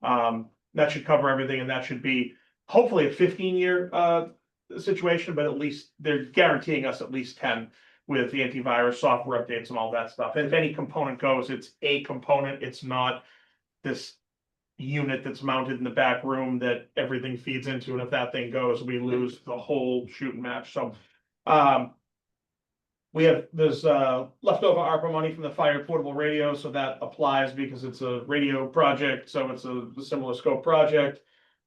That should cover everything, and that should be hopefully a 15-year situation, but at least they're guaranteeing us at least 10 with the antivirus software updates and all that stuff. And if any component goes, it's a component. It's not this unit that's mounted in the back room that everything feeds into. And if that thing goes, we lose the whole shooting match. So there's leftover ARPA money from the fire portable radio, so that applies because it's a radio project, so it's a similar scope project.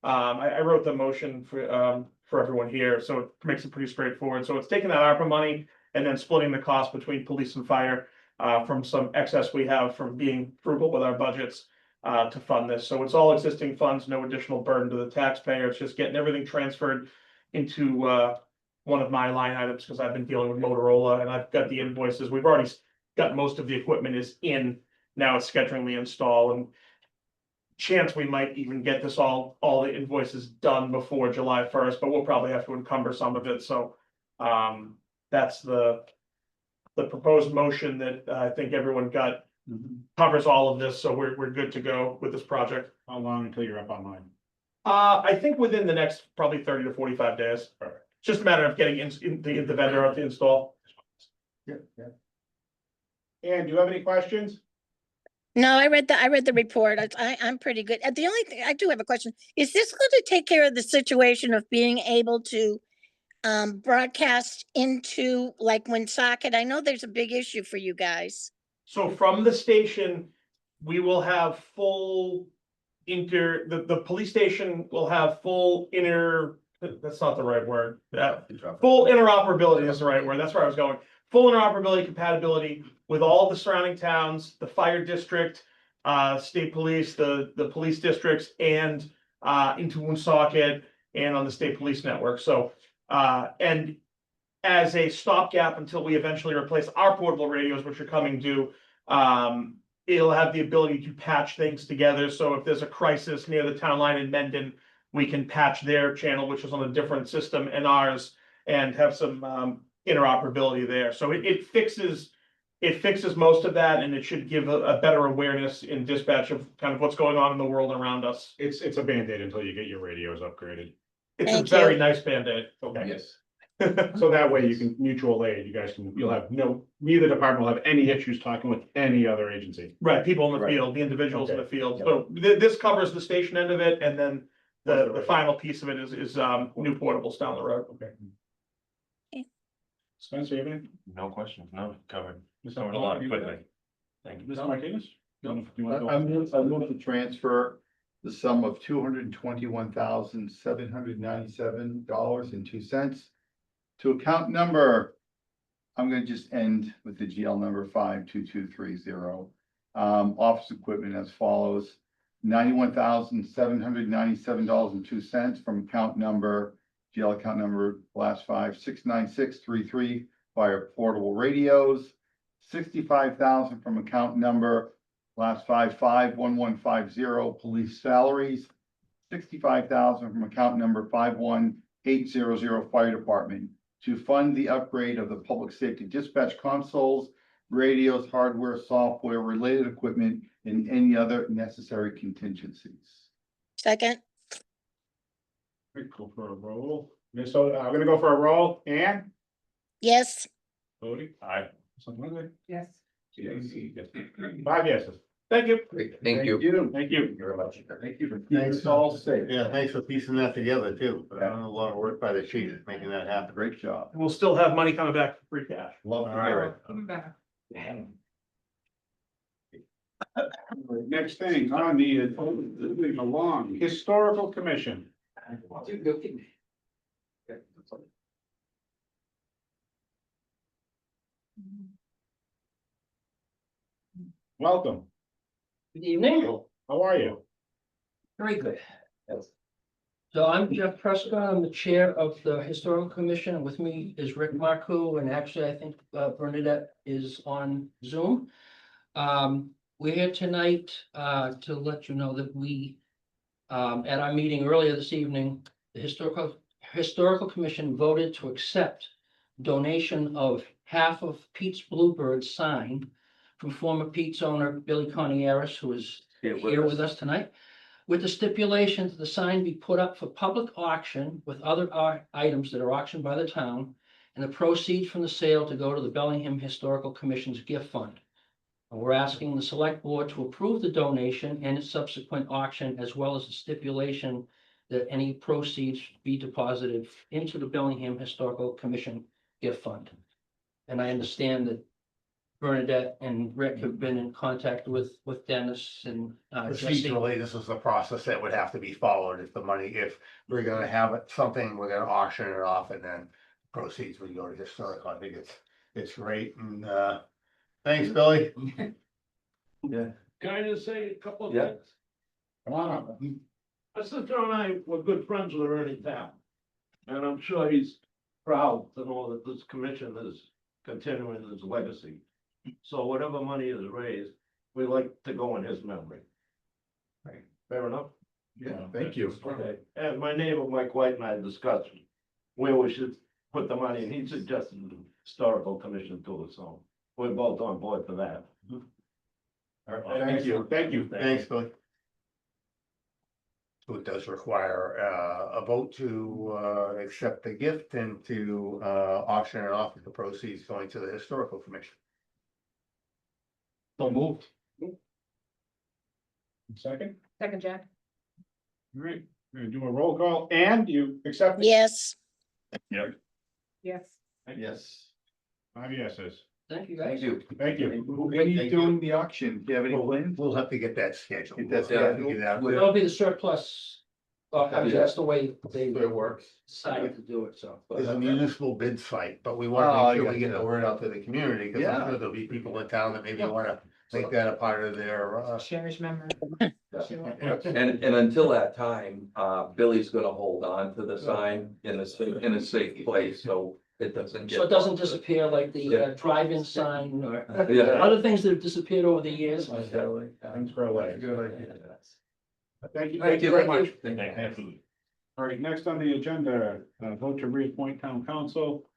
I wrote the motion for everyone here, so it makes it pretty straightforward. So it's taking that ARPA money and then splitting the cost between police and fire from some excess we have from being frugal with our budgets to fund this. So it's all existing funds, no additional burden to the taxpayer. It's just getting everything transferred into one of my line items, because I've been dealing with Motorola and I've got the invoices. We've already got most of the equipment is in. Now it's scheduling the install, and chance we might even get this all the invoices done before July 1st, but we'll probably have to encumber some of it. So that's the proposed motion that I think everyone got covers all of this. So we're good to go with this project. How long until you're up online? I think within the next probably 30 to 45 days. Perfect. It's just a matter of getting the vendor out to install. Yeah. And do you have any questions? No, I read the report. I'm pretty good. The only thing I do have a question, is this going to take care of the situation of being able to broadcast into like Woonsocket? I know there's a big issue for you guys. So from the station, we will have full the police station will have full that's not the right word. Full interoperability is the right word. That's where I was going. Full interoperability, compatibility with all the surrounding towns, the fire district, state police, the police districts, and into Woonsocket and on the state police network. So, and as a stopgap until we eventually replace our portable radios, which are coming due, it'll have the ability to patch things together. So if there's a crisis near the town line in Mendon, we can patch their channel, which is on a different system, and ours, and have some interoperability there. So it fixes most of that, and it should give a better awareness in dispatch of kind of what's going on in the world around us. It's a Band-Aid until you get your radios upgraded. It's Thank a very you. nice Band-Aid. Okay. Yes. So that way you can mutual aid. You'll have neither department will have any issues talking with any other agency. Right, people in the Right. field, the individuals in the Okay. field. Yep. So this covers the station end of it, and then the Right. final piece of it is new portables down the road. Okay. Spencer, you have anything? No questions, no, covered. Mr. Covered a lot Hall, you quickly. got- Thank you. Mr. Martinez? No. You wanna go? I move to transfer the sum of $221,797.02 to account number, I'm gonna just end with the GL number 52230. Office equipment as follows. $91,797.02 from account number, GL account number last 5 69633 fire portable radios. 65,000 from account number last 5 5 1150 police salaries. 65,000 from account number 51800 fire department to fund the upgrade of the public safety dispatch consoles, radios, hardware, software, related equipment, and any other necessary contingencies. Second, Go for a roll. So I'm gonna go for a roll. Ann? yes, Bodie? Aye. Something like Yes. that? 5 yeses. Thank you. Thank you. Thank you. Very much. Thank you for Thanks. keeping us all safe. Yeah, thanks for piecing that together too. A lot of work by the chief making that happen. Great job. And we'll still have money coming back for free cash. Love to hear it. Next thing on the, moving along, Historical Commission. Welcome. Good evening. How are you? Very good. So I'm Jeff Prescott. I'm the chair of the Historical Commission. And with me is Rick Marcoux, and actually I think Bernadette is on Zoom. We're here tonight to let you know that we, at our meeting earlier this evening, the Historical Commission voted to accept donation of half of Pete's Bluebird sign from former Pete's owner Billy Conieris, who is here with us tonight, with the stipulation that the sign be put up for public auction with other items that are auctioned by the town, and the proceeds from the sale to go to the Bellingham Historical Commission's gift fund. And we're asking the select board to approve the donation and its subsequent auction, as well as the stipulation that any proceeds be deposited into the Bellingham Historical Commission gift fund. And I understand that Bernadette and Rick have been in contact with Dennis and Jesse. Procedurally, this is the process that would have to be followed if we're gonna have something, we're gonna auction it off and then proceeds would go to historical. I think it's great and, thanks, Billy. Yeah. Can I just say a couple of things? Come on up. My sister and I were good friends with Ernie Town. And I'm sure he's proud to know that this commission is continuing his legacy. So whatever money is raised, we like to go in his memory. Right. Fair enough? Yeah, thank you. Okay, and my neighbor Mike White and I discussed where we should put the money, and he suggested the historical commission too, so we're both on board for that. Thank you. Thank you. Thanks, Billy. So it does require a vote to accept the gift and to auction it off with the proceeds going to the historical commission. So moved. Second? Second, Jack. All right, we're gonna do a roll call. And you accept? it? yes, Yes. Yes. 5 yeses. Thank you, guys. you. Thank you. When are you doing the auction? Do you have any plans? We'll have to get that scheduled. Get that We'll have to scheduled. get that- That'll be the surplus. I mean, that's the way they So it works. decided to do it, so. It's a municipal bid site, but we want Oh, to I make sure we got get you. the word out to the community, because I'm Yeah. sure there'll be people in town that maybe want to make that a part of their. Cherish memory. And until that time, Billy's gonna hold on to the sign in a safe place, so it doesn't get. So it doesn't disappear like the Yeah. drive-in sign or Yeah. other things that have disappeared over the years. Thanks for a letter. Thank you. Thank Thank you you. very much. Thank you. All right, next on the agenda, vote to reappoint town council.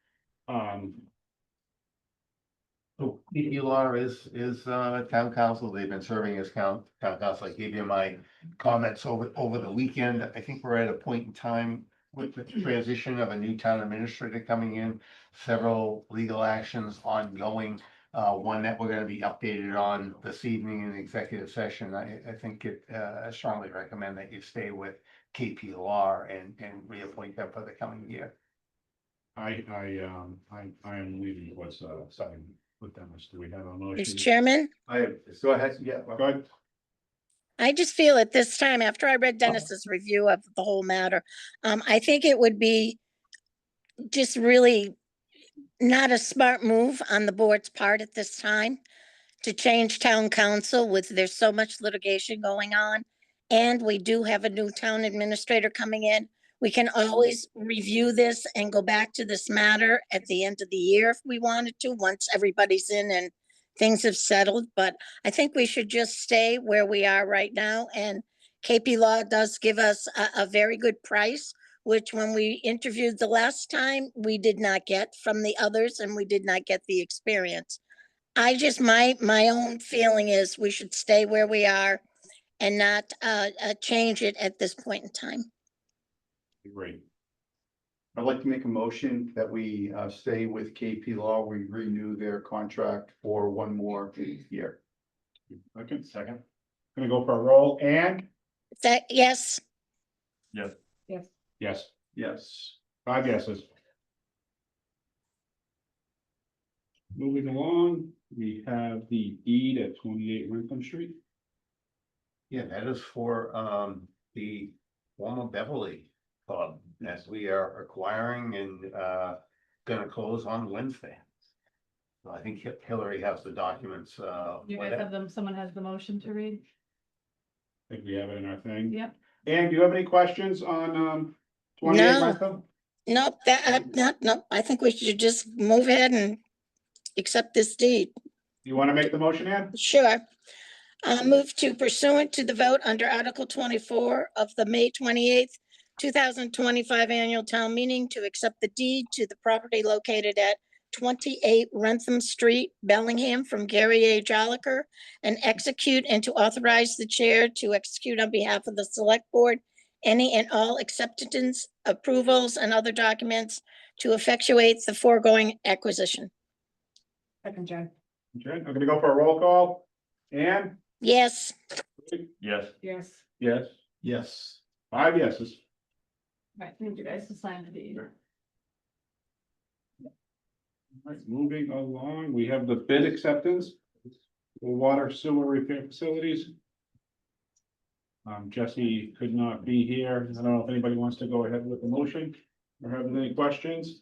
So Pete Ular is town council. They've been serving as town council. I gave you my comments over the weekend. I think we're at a point in time with the transition of a new town administrator coming in, several legal actions ongoing. One that we're gonna be updated on this evening in executive session. I think I strongly recommend that you stay with KP Law and reappoint them for the coming year. I am leaving what's, second with Dennis. Do we have a motion? Mr. Chairman, Go ahead, yeah. Go ahead. I just feel at this time, after I read Dennis's review of the whole matter, I think it would be just really not a smart move on the board's part at this time to change town council with, there's so much litigation going on. And we do have a new town administrator coming in. We can always review this and go back to this matter at the end of the year if we wanted to, once everybody's in and things have settled. But I think we should just stay where we are right now. And KP Law does give us a very good price, which when we interviewed the last time, we did not get from the others, and we did not get the experience. My own feeling is we should stay where we are and not change it at this point in time. Great. I'd like to make a motion that we stay with KP Law. We renew their contract for one more year. Second. Gonna go for a roll. And Yes, Yes. yes, Yes. 5 yeses. Moving along, we have the deed at 28 Rentham Street. Yeah, that is for the former Beverly Club, as we are acquiring and gonna close on Wednesday. So I think Hillary has the documents. You for guys that. have them, someone has the motion to read? I think we have it in our thing. Yep. And do you have any questions on 28 No. Rentham? nope, nope. I think we should just move ahead and accept this deed. You want to make the motion, Ann? Sure. Move to pursuant to the vote under Article 24 of the May 28th, 2025 annual town meeting to accept the deed to the property located at 28 Rentham Street, Bellingham, from Gary A. Joliker, and execute and to authorize the chair to execute on behalf of the select board any and all acceptance, approvals, and other documents to effectuate the foregoing acquisition. Second, Jen. Okay, I'm gonna go for a roll call. Ann? Yes, Yes. Yes. Yes. Yes. 5 yeses. Right, need you guys to sign the deed. All right, moving along, we have the bid acceptance for water sewer repair facilities. Jesse could not be here. I don't know if anybody wants to go ahead with the motion or have any questions.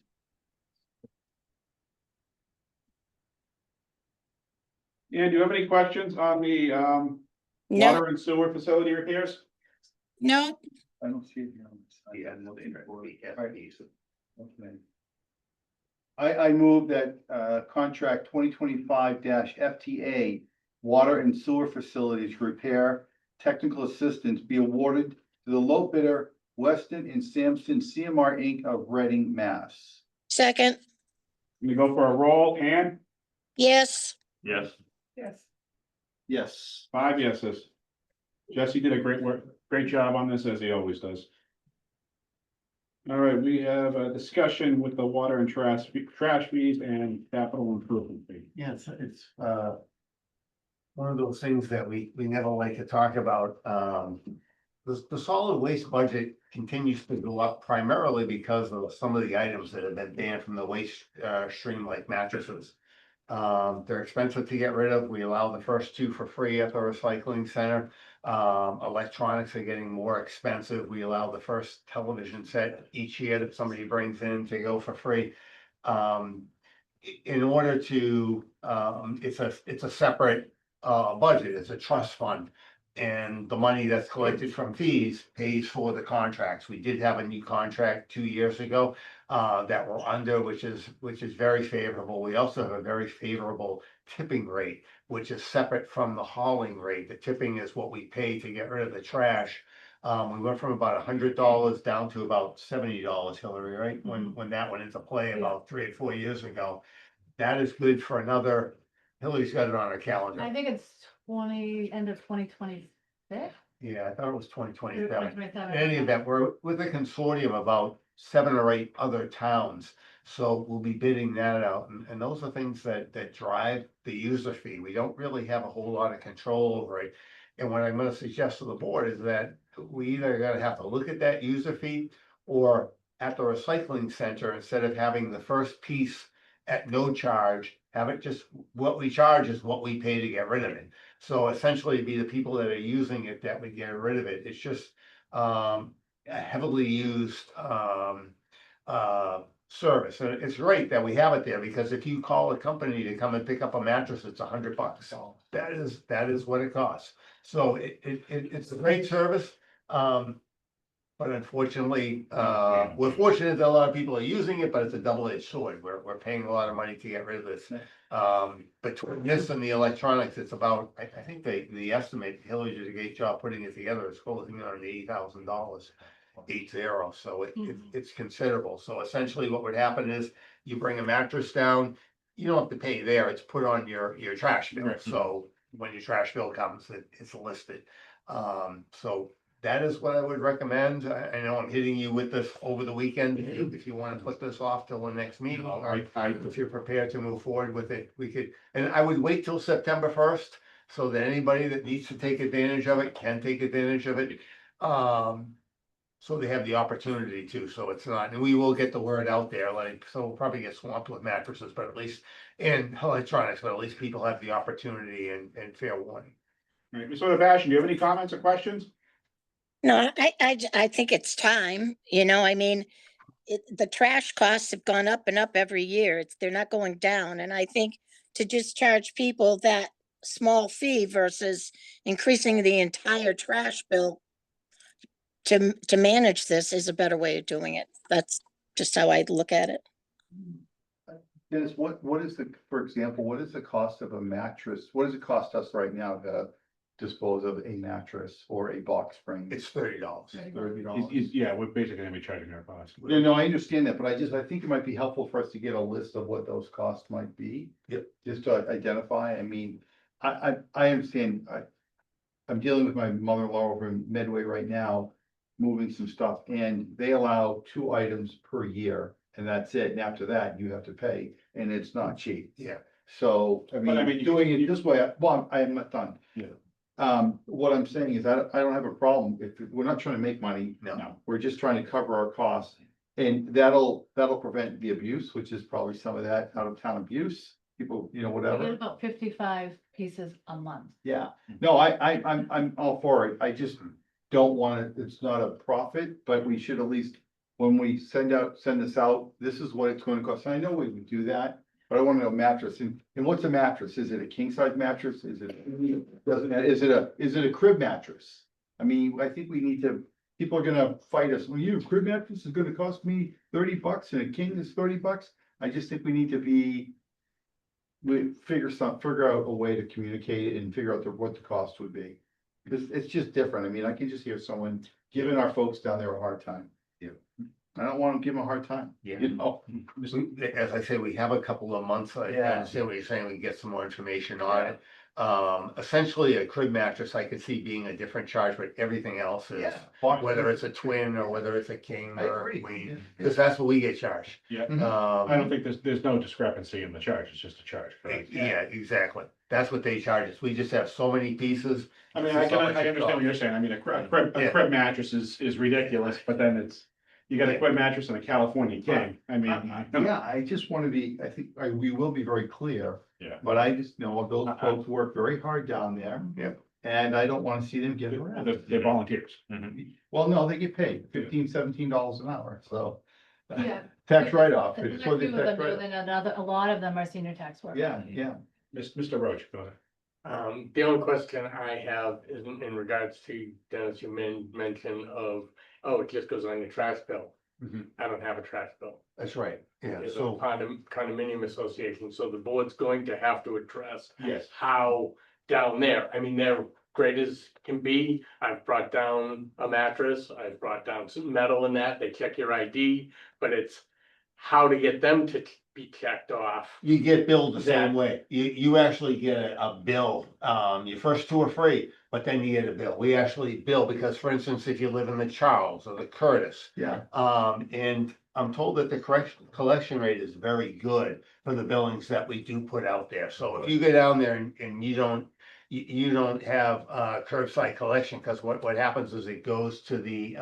And do you have any questions on the no, water and sewer facility repairs? no, I don't see it here on the side. Yeah, no, Okay. I move that contract 2025 FTA Water and Sewer Facilities Repair Technical Assistance be awarded to the low bidder Weston and Sampson CMR Inc. of Reading, Mass. second, We go for a roll. And yes, Yes. Yes. Yes. 5 yeses. Jesse did a great job on this, as he always does. All right, we have a discussion with the water and trash fees and capital improvement fee. Yeah, it's one of those things that we never like to talk about. The solid waste budget continues to go up primarily because of some of the items that have been banned from the waste stream, like mattresses. They're expensive to get rid of. We allow the first 2 for free at the recycling center. Electronics are getting more expensive. We allow the first television set each year that somebody brings in to go for free. In order to, it's a separate budget, it's a trust fund. And the money that's collected from fees pays for the contracts. We did have a new contract 2 years ago that we're under, which is very favorable. We also have a very favorable tipping rate, which is separate from the hauling rate. The tipping is what we pay to get rid of the trash. We went from about $100 down to about $70, Hillary, right? When that went into play about 3 or 4 years ago. That is good for another, Hillary's got it on her calendar. I think it's end of 2026. Yeah, I thought it was 2027. 2027. In any event, we're with a consortium of about 7 or 8 other towns. So we'll be bidding that out, and those are things that drive the user fee. We don't really have a whole lot of control over it. And what I'm gonna suggest to the board is that we either gotta have to look at that user fee, or at the recycling center, instead of having the first piece at no charge, have it just, what we charge is what we pay to get rid of it. So essentially it'd be the people that are using it that would get rid of it. It's just a heavily used service. And it's great that we have it there, because if you call a company to come and pick up a mattress, it's $100. That is what it costs. So it's a great service. But unfortunately, we're fortunate that a lot of people are using it, but it's a double-edged sword. We're paying a lot of money to get rid of this. Between this and the electronics, it's about, I think the estimate, Hillary did a great job putting it together, it's closing on $80,000. 80, so it's considerable. So essentially what would happen is you bring a mattress down, you don't have to pay there, it's put on your trash bill. Right. So when your trash bill comes, it's listed. So that is what I would recommend. I know I'm hitting you with this over the weekend. If you want to put this off till the next meeting, or if you're prepared to move forward with it, we could, and I would wait till September 1st. So that anybody that needs to take advantage of it can take advantage of it. So they have the opportunity to, so it's not, and we will get the word out there, like, so we'll probably get swamped with mattresses, but at least, and electronics, but at least people have the opportunity and fair warning. Right, Ms. Sebastian, do you have any comments or questions? No, I think it's time, you know, I mean, the trash costs have gone up and up every year. They're not going down. And I think to just charge people that small fee versus increasing the entire trash bill to manage this is a better way of doing it. That's just how I look at it. Dennis, what is for example, what is the cost of a mattress? What does it cost us right now to dispose of a mattress or a box spring? It's $30. $30. Yeah, we're basically gonna be charging our cost. No, I understand that, but I think it might be helpful for us to get a list of what those costs might be. Yep. Just to identify, I mean, I understand, I'm dealing with my mother-in-law over in Medway right now, moving some stuff, and they allow 2 items per year, and that's it, and after that, you have to pay, and it's not cheap. Yeah. So, I But I mean, mean, doing it this way, well, I am not done. Yeah. What I'm saying is, I don't have a problem, if, we're not trying to make money, No. we're just trying to cover our costs. And that'll prevent the abuse, which is probably some of that out of town abuse, people, We whatever. get about 55 pieces a month. Yeah, no, I'm all for it, I just don't want it, it's not a profit, but we should at least, when we send this out, this is what it's gonna cost, and I know we would do that. But I wanna know mattress, and what's a mattress, is it a king size mattress, is it, doesn't matter, is it a crib mattress? I mean, I think we need to, people are gonna fight us, well, a crib mattress is gonna cost me $30 and a king is $30, I just think we need to be. We figure out a way to communicate it and figure out what the cost would be. Because it's just different. I mean, I can just hear someone giving our folks down there a hard time. Yeah. I don't want to give them a hard time. Yeah. You know? As I say, we have a couple of months. I Yeah. understand what you're saying. We can get some more information on it. Essentially a crib mattress, I could see being a different charge, but everything else is, Yeah. whether it's a twin or whether it's a king I or a agree. queen, because that's what we get charged. Yeah, Mhm. I don't think there's no discrepancy in the charge, it's just a charge. correct? Yeah, exactly. That's what they charge us. We just have so many pieces. I mean, This I is how much it understand what costs. you're saying, I mean, a Yeah. crib mattress is ridiculous, but then you got a crib mattress and a California king, I mean. Yeah, I just want to be, I think, we will be very clear. Yeah. But I just know those folks work very hard down there. Yep. And I don't want to see them get around. They're volunteers. Well, no, they get paid $15-17 an hour, so. Yeah. Tax write-off. There's It's a for the few of tax them, write-off. a lot of them are senior tax workers. Yeah. Mr. Roach, go ahead. The only question I have is in regards to Dennis, you mentioned of, oh, it just goes on your trash bill. Mhm. I don't have a trash bill. That's right. Yeah, It's a so, condominium association, so the board's going to have to address Yes. how down there, I mean, they're great as can be. I've brought down a mattress, I've brought down some metal in that, they check your ID, but it's how to get them to be checked off. you get billed the same That- way. You actually get a bill. Your first 2 are free, but then you get a bill. We actually bill because, for instance, if you live in the Charles or the Curtis, Yeah. and I'm told that the collection rate is very good for the billings that we do put out there. So if you go down there and you don't have curbside collection, because what happens is it goes to the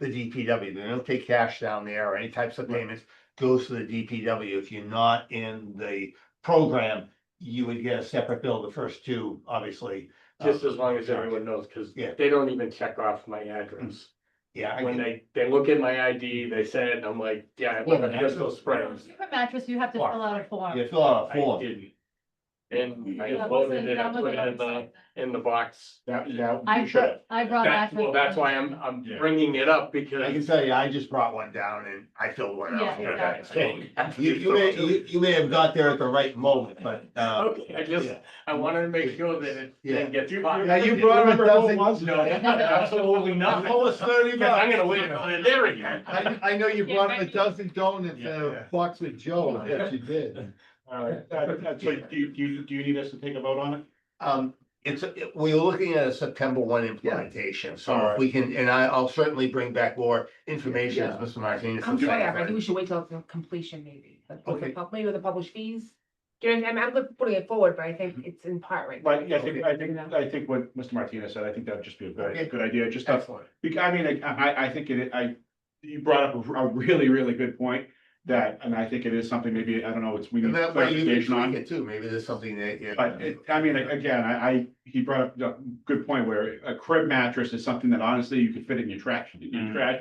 DPW. They don't take cash down there or any types of payments, goes to the DPW. If you're not in the program, you would get a separate bill. The first 2, obviously. Just as long as everyone knows, cause Yeah. they don't even check off my address. Yeah, I When get they look at my ID, they say it, and I'm like, yeah, I live in Bristol Springs. Secret mattress, you have to fill out a form. you fill out a I form. didn't. And I That loaded wasn't- it, I that put it wasn't in the box. That, I you should have. I brought That's, mattress. well, that's why I'm bringing it up I can because. tell you, I just brought one down and I filled one out. Yeah, exactly. You may have got there at the right moment, but, Okay, I wanted to make sure that it didn't get caught. Yeah, you brought Remember up what it was. No, absolutely nothing. Almost 30 Because I'm bucks. gonna leave it on there again. I know you Yeah, brought him a maybe- dozen donuts and Yeah. a box with Joe, yes, you did. All right, so do you need us to take a vote on it? We're looking at a September 1 implementation, so if we can, and I'll certainly bring back more information as Mr. Martinez. I'm said. sorry, I think we should wait till the completion maybe, like, Okay. maybe with the published fees. Do you know, I'm putting it forward, but I think it's in part right. But now. I think what Mr. Martinez said, I think that'd just be a Okay. good idea, just, Excellent. I mean, I think you brought up a really, really good point. That, and I think it is something, maybe, I don't know, we And need that way you can clarification on. tweak it too, maybe there's something that, yeah. But I mean, again, he brought up a good point where a crib mattress is something that honestly you could fit in your trash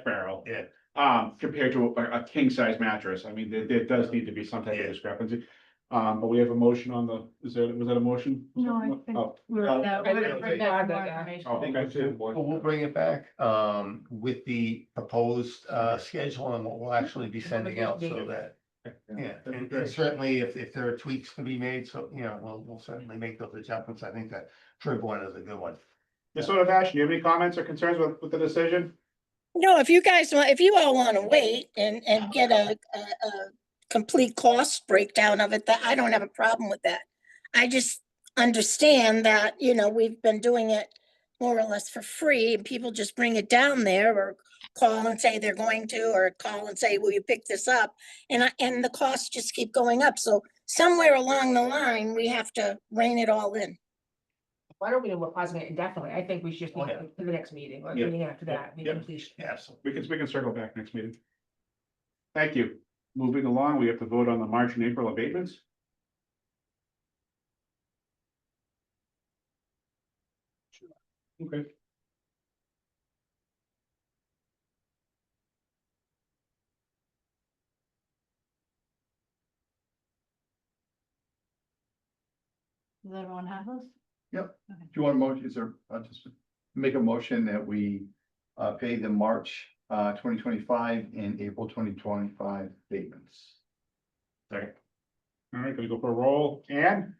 barrel. Yeah. Compared to a king size mattress, I mean, there does need to be some type of discrepancy. But we have a motion on the, was that a motion? No, I think Oh, we're gonna bring back more information. oh, okay. We'll bring it back, with the proposed, schedule and what we'll actually be sending out, so that. Yeah, and certainly if there are tweaks to be made, so, we'll certainly make those adjustments. I think that crib one is a good one. Ms. Odevash, do you have any comments or concerns with the decision? No, if you all want to wait and get a complete cost breakdown of it, that I don't have a problem with that. I just understand that, we've been doing it more or less for free and people just bring it down there or call and say they're going to, or call and say, will you pick this up? And the costs just keep going up. So somewhere along the line, we have to rein it all in. Why don't we, we're pausing it indefinitely, I think we should just Oh, be yeah. in the next meeting, or the Yeah. meeting after that, the Yeah. completion. Absolutely. We can circle back next meeting. Thank you. Moving along, we have to vote on the March and April abatements. Okay. Does everyone have those? Yep. Do you want a motion, is there, I'll just make a motion that we pay the March 2025 and April 2025 statements. Second. All right, gonna go for a roll. Ann?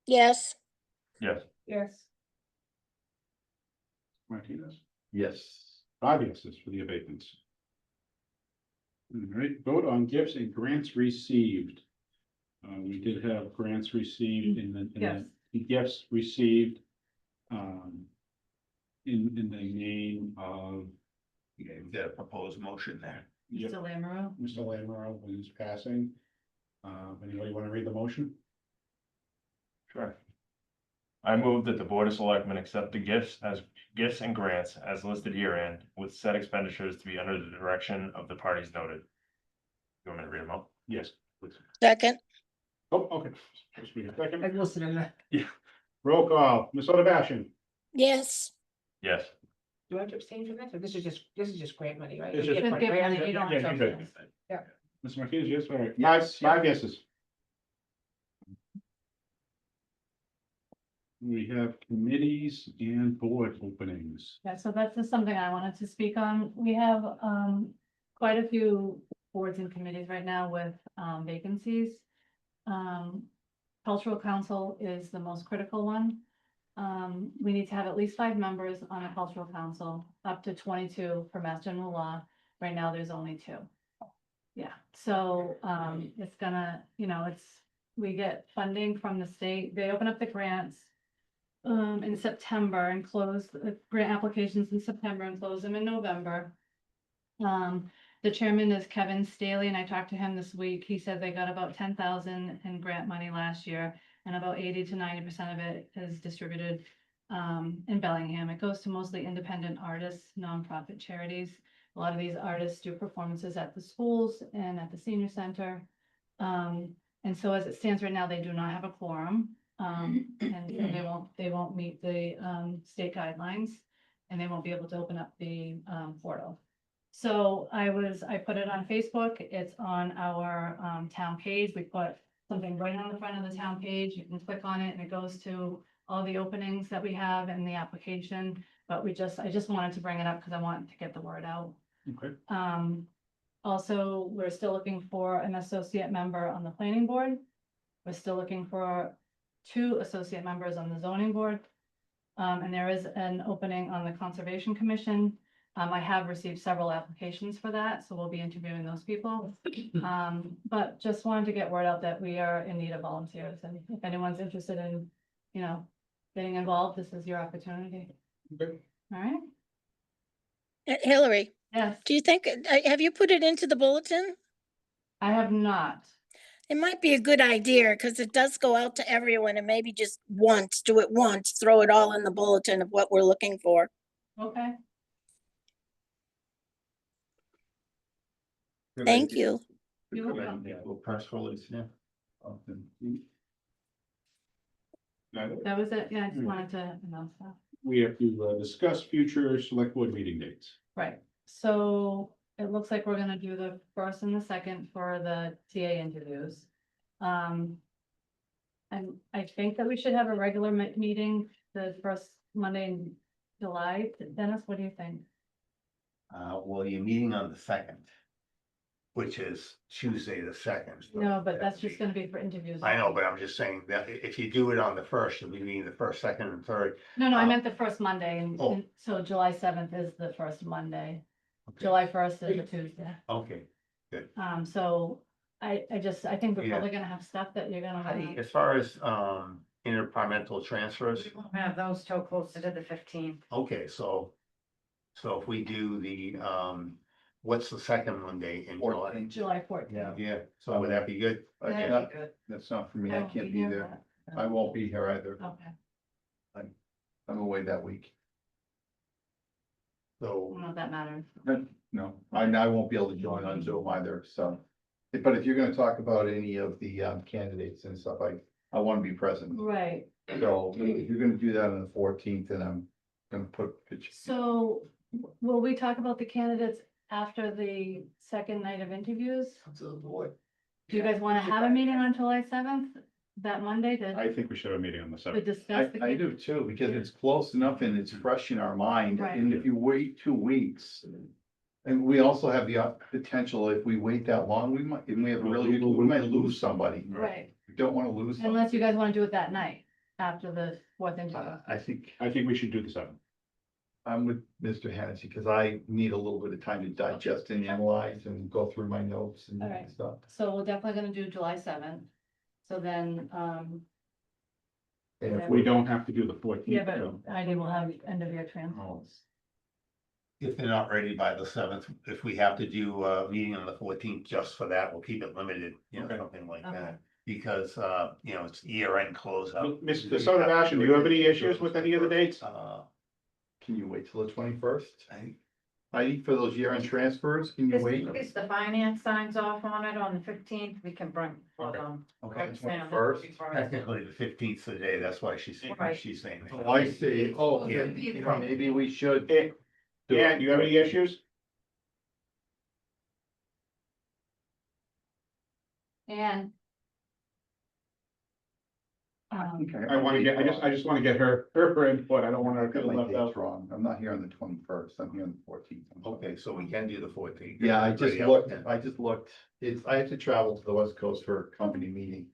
Yes, Yes. Yes. Martinez? Yes. 5 yeses for the abatements. All right, vote on gifts and grants received. We did have grants received Yes. the gifts received. In the name of. Yeah, the proposed motion there. Yep, Mr. Lamoureux? Mr. Lamoureux, who's passing. Anybody want to read the motion? Sure. I move that the Board of Selectmen accept the gifts and grants as listed herein, with said expenditures to be under the direction of the parties noted. You want me to read them out? Yes, please. second, Oh, okay. Just read a I second. listed in the, Roll call, Ms. Odevash. yes, Yes. do I have to abstain from that, or this is just grant money, right? It's Gift just- money, Gift right? money, you don't Yeah, have you to. good. Yeah. Mr. Martinez, yes, all right. Yes, Five yeses. We have committees and board openings. Yeah, so that's just something I wanted to speak on. We have quite a few boards and committees right now with vacancies. Cultural Council is the most critical one. We need to have at least 5 members on a cultural council, up to 22 for Mass General Law. Right now, there's only 2. Yeah, so it's gonna, we get funding from the state. They open up the grants in September and close the grant applications in September and close them in November. The chairman is Kevin Staley, and I talked to him this week. He said they got about 10,000 in grant money last year, and about 80 to 90% of it is distributed in Bellingham. It goes to mostly independent artists, nonprofit charities. A lot of these artists do performances at the schools and at the senior center. And so as it stands right now, they do not have a quorum. And they won't meet the state guidelines. and they won't be able to open up the portal. So I put it on Facebook, it's on our town page, we put something right on the front of the town page, you can click on it and it goes to all the openings that we have in the application. But I just wanted to bring it up because I wanted to get the word out. Okay. Also, we're still looking for an associate member on the planning board. We're still looking for 2 associate members on the zoning board. And there is an opening on the Conservation Commission. I have received several applications for that, so we'll be interviewing those people. But just wanted to get word out that we are in need of volunteers, and if anyone's interested in, getting involved, this is your opportunity. Okay. All right? Hillary, Yes, do you think, have you put it into the bulletin? I have not. It might be a good idea because it does go out to everyone and maybe just once, do it once, throw it all in the bulletin of what we're looking for. Okay. Thank you. You're welcome. Little press release, yeah. That was it. Yeah, I just wanted to announce that. We have to discuss future select board meeting dates. Right, so it looks like we're gonna do the 1st and the 2nd for the TA interviews. And I think that we should have a regular meeting the first Monday in July. Dennis, what do you think? Well, you're meeting on the 2nd, which is Tuesday the 2nd. so No, but that's that'd just be- gonna be for interviews. I know, but I'm just saying that if you do it on the 1st, you'll be meeting the 1st, 2nd, and 3rd. No, I meant the first Monday, and Oh. and so July 7th is the first Monday. Okay. July 1st is a Tuesday. Okay. So I think we're Yeah. probably gonna have stuff that you're gonna wanna. As far as interdepartmental transfers, We have those till closer to the 15th. okay, so if we do the what's the second Monday in July? July 14th. Yeah, so would that be good? That'd Yeah, be good. that's not for me. I I won't can't be be here, there. but, I won't be here either. Okay, I'm away that week. I don't So know if that matters. No, I won't be able to join on Zoom either, so. But if you're gonna talk about any of the candidates and stuff, I wanna be present. Right, So if you're gonna do that on the 14th, then I'm gonna put pictures. so will we talk about the candidates after the second night of interviews? to the board. Do you guys wanna have a meeting on July 7th, that Monday to I think we should have a meeting on the to 7th. discuss the? I do too, because it's close enough and it's fresh in our mind, Right. and if you wait 2 weeks. And we also have the potential, if we wait that long, we might lose somebody. Right, We don't wanna lose. somebody. unless you guys wanna do it that night, after the 4th interview. I think I think we should do the 7th. I'm with Mr. Hennessy, because I need a little bit of time to digest and analyze and go through my notes and All right. stuff. So we're definitely gonna do July 7th, so then, And if We don't have to do the 14th. yeah, though. but ID will have end of year transfers. If they're not ready by the 7th, if we have to do a meeting on the 14th just for that, we'll keep it limited, Okay. something like Okay. that. Because it's year-end closeout. Mr. Sotomayor, do you have any issues with any of the dates? Can you wait till the 21st? I- I for those year-end transfers, can you wait? If the finance signs off on it on the 15th, we can bring. Okay. Okay, Roxanne on the 21st. 21st. Technically, the 15th of the day, that's why she's Right. saying. that. Oh, I see. Oh, Yeah. maybe we should. Dan, do you have any issues? And. I wanna get, I just wanna get her input. I don't want her to Got feel my left dates out. wrong. I'm not here on the 21st. I'm here on the 14th. Okay, so we can do the 14th. Yeah, I just Everybody looked, else I have to travel to the West Coast for a company meeting.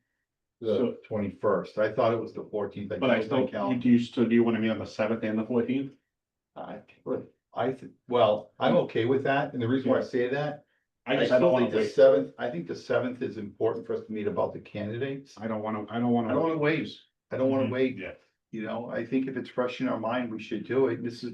The So- 21st. I thought it was the 14th. But I still, do you wanna meet on the 7th and the 14th? Well, I'm okay with that, and the reason why I say that, I I just, I don't still wanna think the wait. 7th, I think the 7th is important for us to meet about the candidates. I don't wanna I don't wanna wait. I don't wanna Mhm. wait. Yeah. You know, I think if it's fresh in our mind, we should do it. This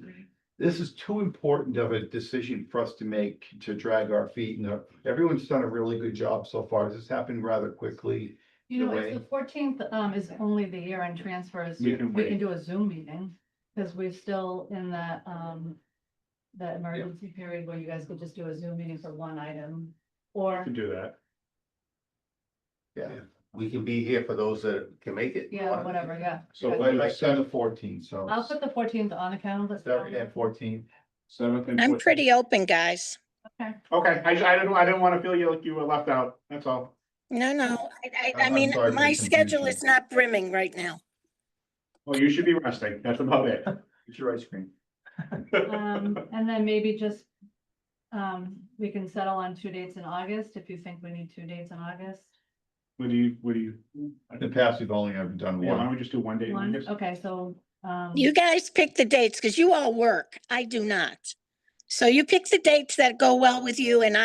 is too important of a decision for us to make, to drag our feet. And everyone's done a really good job so far. This happened rather quickly. You know, Way. if the 14th, is only the year-end transfers, We can we wait. can do a Zoom meeting, because we're still in that, the emergency period where you guys could just do a Zoom meeting for one item, or, To do that. Yeah. we can be here for those that can make it. Yeah, whatever, yeah. So I said the 14th, so. I'll put the 14th on the calendar. 7th and 14th. 7th and I'm 14th. pretty open, guys. Okay. Okay, I didn't want to feel like you were left out, that's all. No, no, I I'm mean, sorry for my the schedule confusion. is not brimming right now. Well, you should be resting, that's about it. It's your ice cream. And then maybe just, we can settle on 2 dates in August, if you think we need 2 dates in August. What do you, In the past, we've only ever done yeah, why don't one. we just do one day? One, okay, so, You guys pick the dates, because you all work. I do not. So you pick the dates that go well with you, and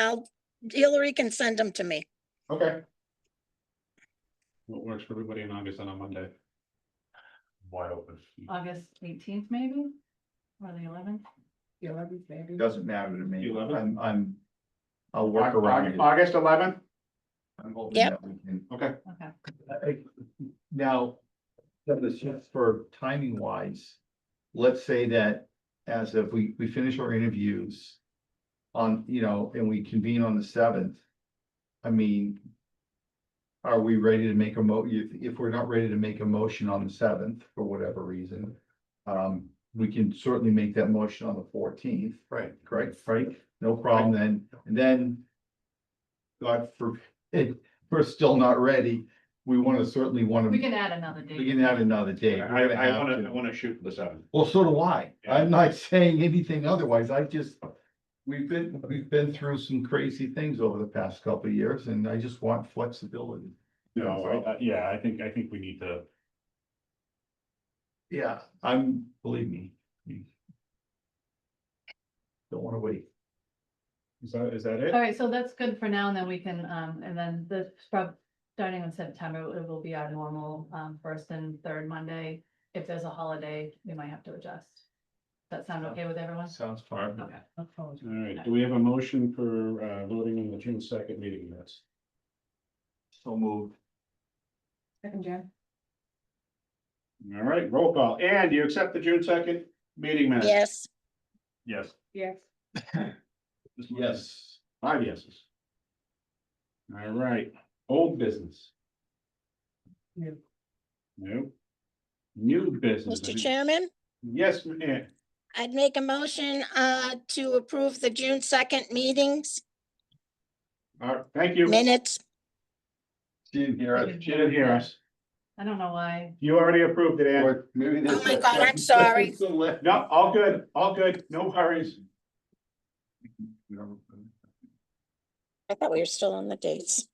Hillary can send them to me. Okay. What works for everybody in August on a Monday? Wide open. August 18th, maybe, or the 11th? The 11th, maybe. Doesn't matter to me. 11th? I'll work around it. August 11th? I'm hoping Yep. that we can. Okay. Okay. Now, this just for timing wise, let's say that as if we finish our interviews on, and we convene on the 7th. I mean, are we ready to make if we're not ready to make a motion on the 7th for whatever reason, we can certainly make that motion on the 14th. Right. Correct, right? No problem then. And then, God forbid, we're still not ready. We certainly want We to, can add another date. we can add another date. We're gonna have to. I wanna shoot for the 7th. Well, so do I. Yeah. I'm not saying anything otherwise. We've been through some crazy things over the past couple of years and I just want flexibility. No, yeah, I think we need to. Yeah, believe me. Don't wanna wait. Is that it? All right, so that's good for now, and then we can, and then starting in September, it will be our normal, first and third Monday. If there's a holiday, we might have to adjust. Does that sound okay with everyone? Sounds fine. Okay. All right, do we have a motion for voting on the June 2nd meeting minutes? So moved. Second, Jen. All right, roll call. And do you accept the June 2nd meeting minutes? Yes, Yes. Yes. Yes. 5 yeses. All right, old business. No. No. New business. Mr. Chairman, Yes, ma'am. I'd make a motion to approve the June 2nd meetings All right, thank you. minutes. She didn't hear us. She didn't hear us. I don't know why. You already approved it, Ann. Or maybe Oh there's my a- God, I'm sorry. No, all good, no worries. I thought we were still on the dates.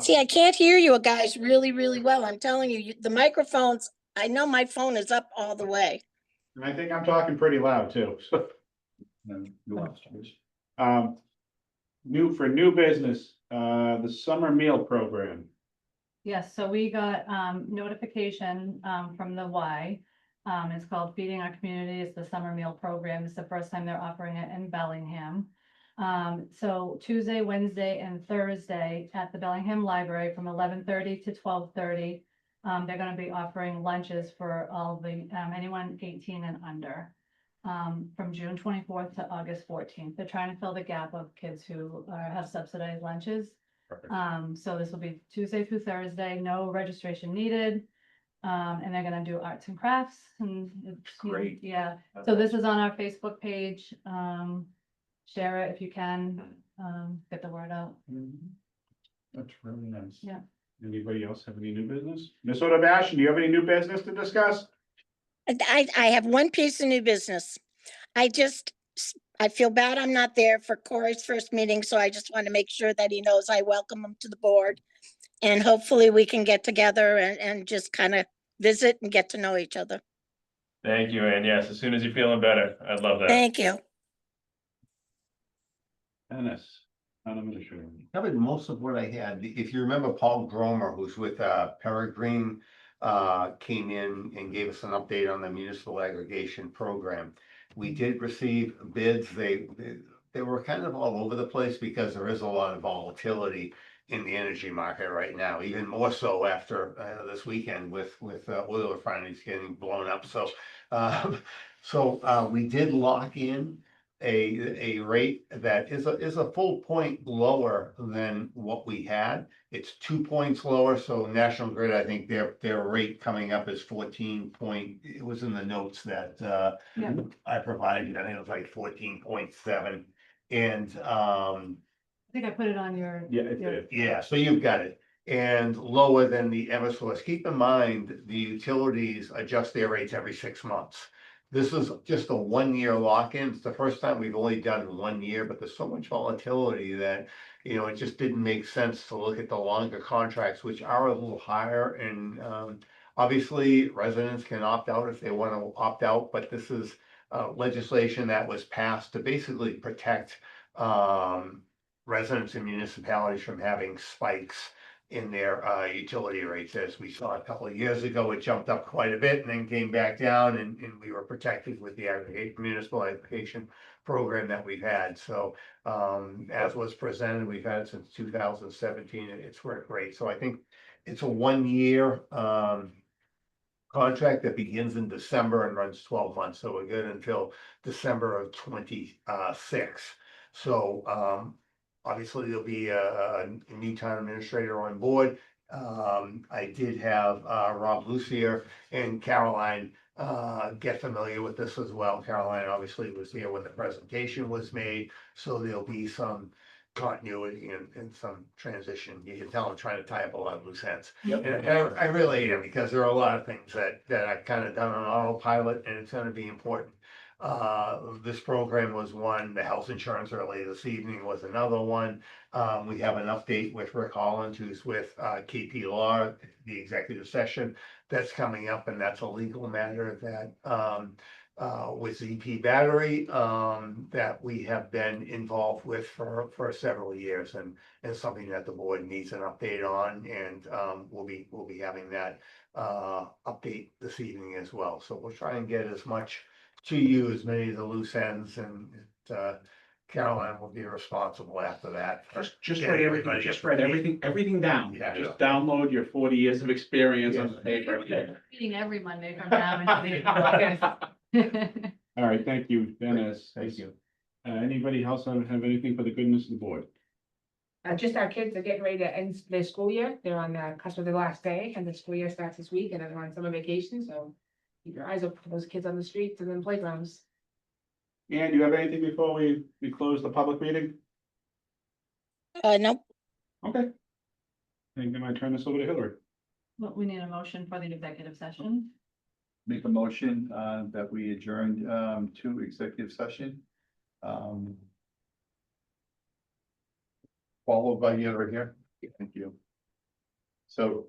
See, I can't hear you guys really, really well. I'm telling you, the microphones, I know my phone is up all the way. And I think I'm talking pretty loud too, so. No, you lost. New business, the summer meal program. Yes, so we got notification from the Y. It's called Feeding Our Community. It's the summer meal program. It's the first time they're offering it in Bellingham. So Tuesday, Wednesday, and Thursday at the Bellingham Library from 11:30 to 12:30. They're gonna be offering lunches for all the anyone 18 and under. From June 24th to August 14th. They're trying to fill the gap of kids who have subsidized lunches. So this will be Tuesday through Thursday, no registration needed. And they're gonna do arts and crafts and it's Great. Yeah, so this is on our Facebook page. Share it if you can, get the word out. That's really nice. Yeah. Anybody else have any new business? Ms. Odebash, do you have any new business to discuss? I have one piece of new business. I feel bad I'm not there for Corey's first meeting, so I just want to make sure that he knows I welcome him to the board. And hopefully we can get together and just kind of visit and get to know each other. Thank you, and yes, as soon as you're feeling better, I'd love that. Thank you. Dennis, town administrator. Covered most of what I had. If you remember Paul Gromer, who's with Peregrine, came in and gave us an update on the municipal aggregation program. We did receive bids. They were kind of all over the place because there is a lot of volatility in the energy market right now, even more so after this weekend with oil refineries getting blown up. So we did lock in a rate that is a full point lower than what we had. It's 2 points lower, so National Grid, I think their rate coming up is 14 point, it was in the notes that Yeah. I provided you, I think it was like 14.7. And I think I put it on your. yeah, so you've got it. And lower than the Eversource. Keep in mind, the utilities adjust their rates every 6 months. This is just a 1-year lock-in. It's the first time we've only done 1 year, but there's so much volatility that, you know, it just didn't make sense to look at the longer contracts, which are a little higher. And obviously, residents can opt out if they want to opt out, but this is legislation that was passed to basically protect residents and municipalities from having spikes in their utility rates. As we saw a couple of years ago, it jumped up quite a bit and then came back down, and we were protected with the municipal aggregation program that we've had. So as was presented, we've had it since 2017, and it's worked great. So I think it's a 1-year contract that begins in December and runs 12 months. So we're good until December of 26. So obviously, there'll be a new town administrator on board. I did have Rob Lucier and Caroline get familiar with this as well. Caroline obviously was here when the presentation was made, so there'll be some continuity and some transition. You can tell I'm trying to tie up a lot of loose ends. And I really am, because there are a lot of things that I've kind of done on autopilot, and it's gonna be important. This program was one, the health insurance earlier this evening was another one. We have an update with Rick Holland, who's with KP Law, the executive session that's coming up, and that's a legal matter that with ZP Battery that we have been involved with for several years, and something that the board needs an update on, and we'll be having that update this evening as well. So we'll try and get as much to you, as many of the loose ends, and Caroline will be responsible after that. Just Yeah, write everything, everybody. just write everything down. Yeah. Just download your 40 years of experience on the paper. Meeting every Monday from now until. All right, thank you, Dennis. Thank you. Anybody else have anything for the goodness of the board? Just our kids are getting ready to end their school year. They're on the cusp of their last day, and the school year starts this week, and then they're on summer vacation, so keep your eyes open for those kids on the streets and then playgrounds. And do you have anything before we close the public meeting? Nope. Okay. I think I might turn this over to Hillary. Well, we need a motion for the executive session. Make a motion that we adjourned to executive session. Followed by you over here. Thank you. So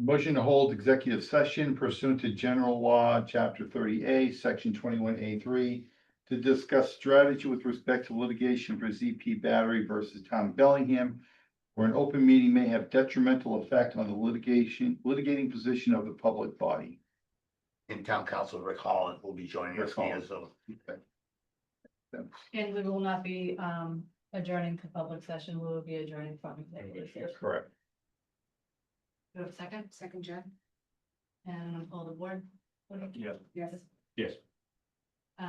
motion to hold executive session pursuant to general law, chapter 30A, section 21A3, to discuss strategy with respect to litigation for ZP Battery versus Town of Bellingham, where an open meeting may have detrimental effect on the litigating position of the public body. And Town Council Rick Holland will be joining us via Zoom. And we will not be adjourning to public session. We will be adjourning from executive session. Correct. Do we have a second? Second, Jen? And I'll call the board. Yeah. Yes. Yes.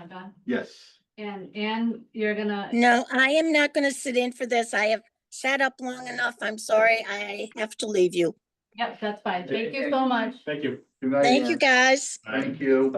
Don? Yes. And you're gonna. No, I am not gonna sit in for this. I have sat up long enough. I'm sorry. I have to leave you. Yep, that's fine. Thank you so much. Thank you. Good night, Thank you, Aaron. guys. Thank you.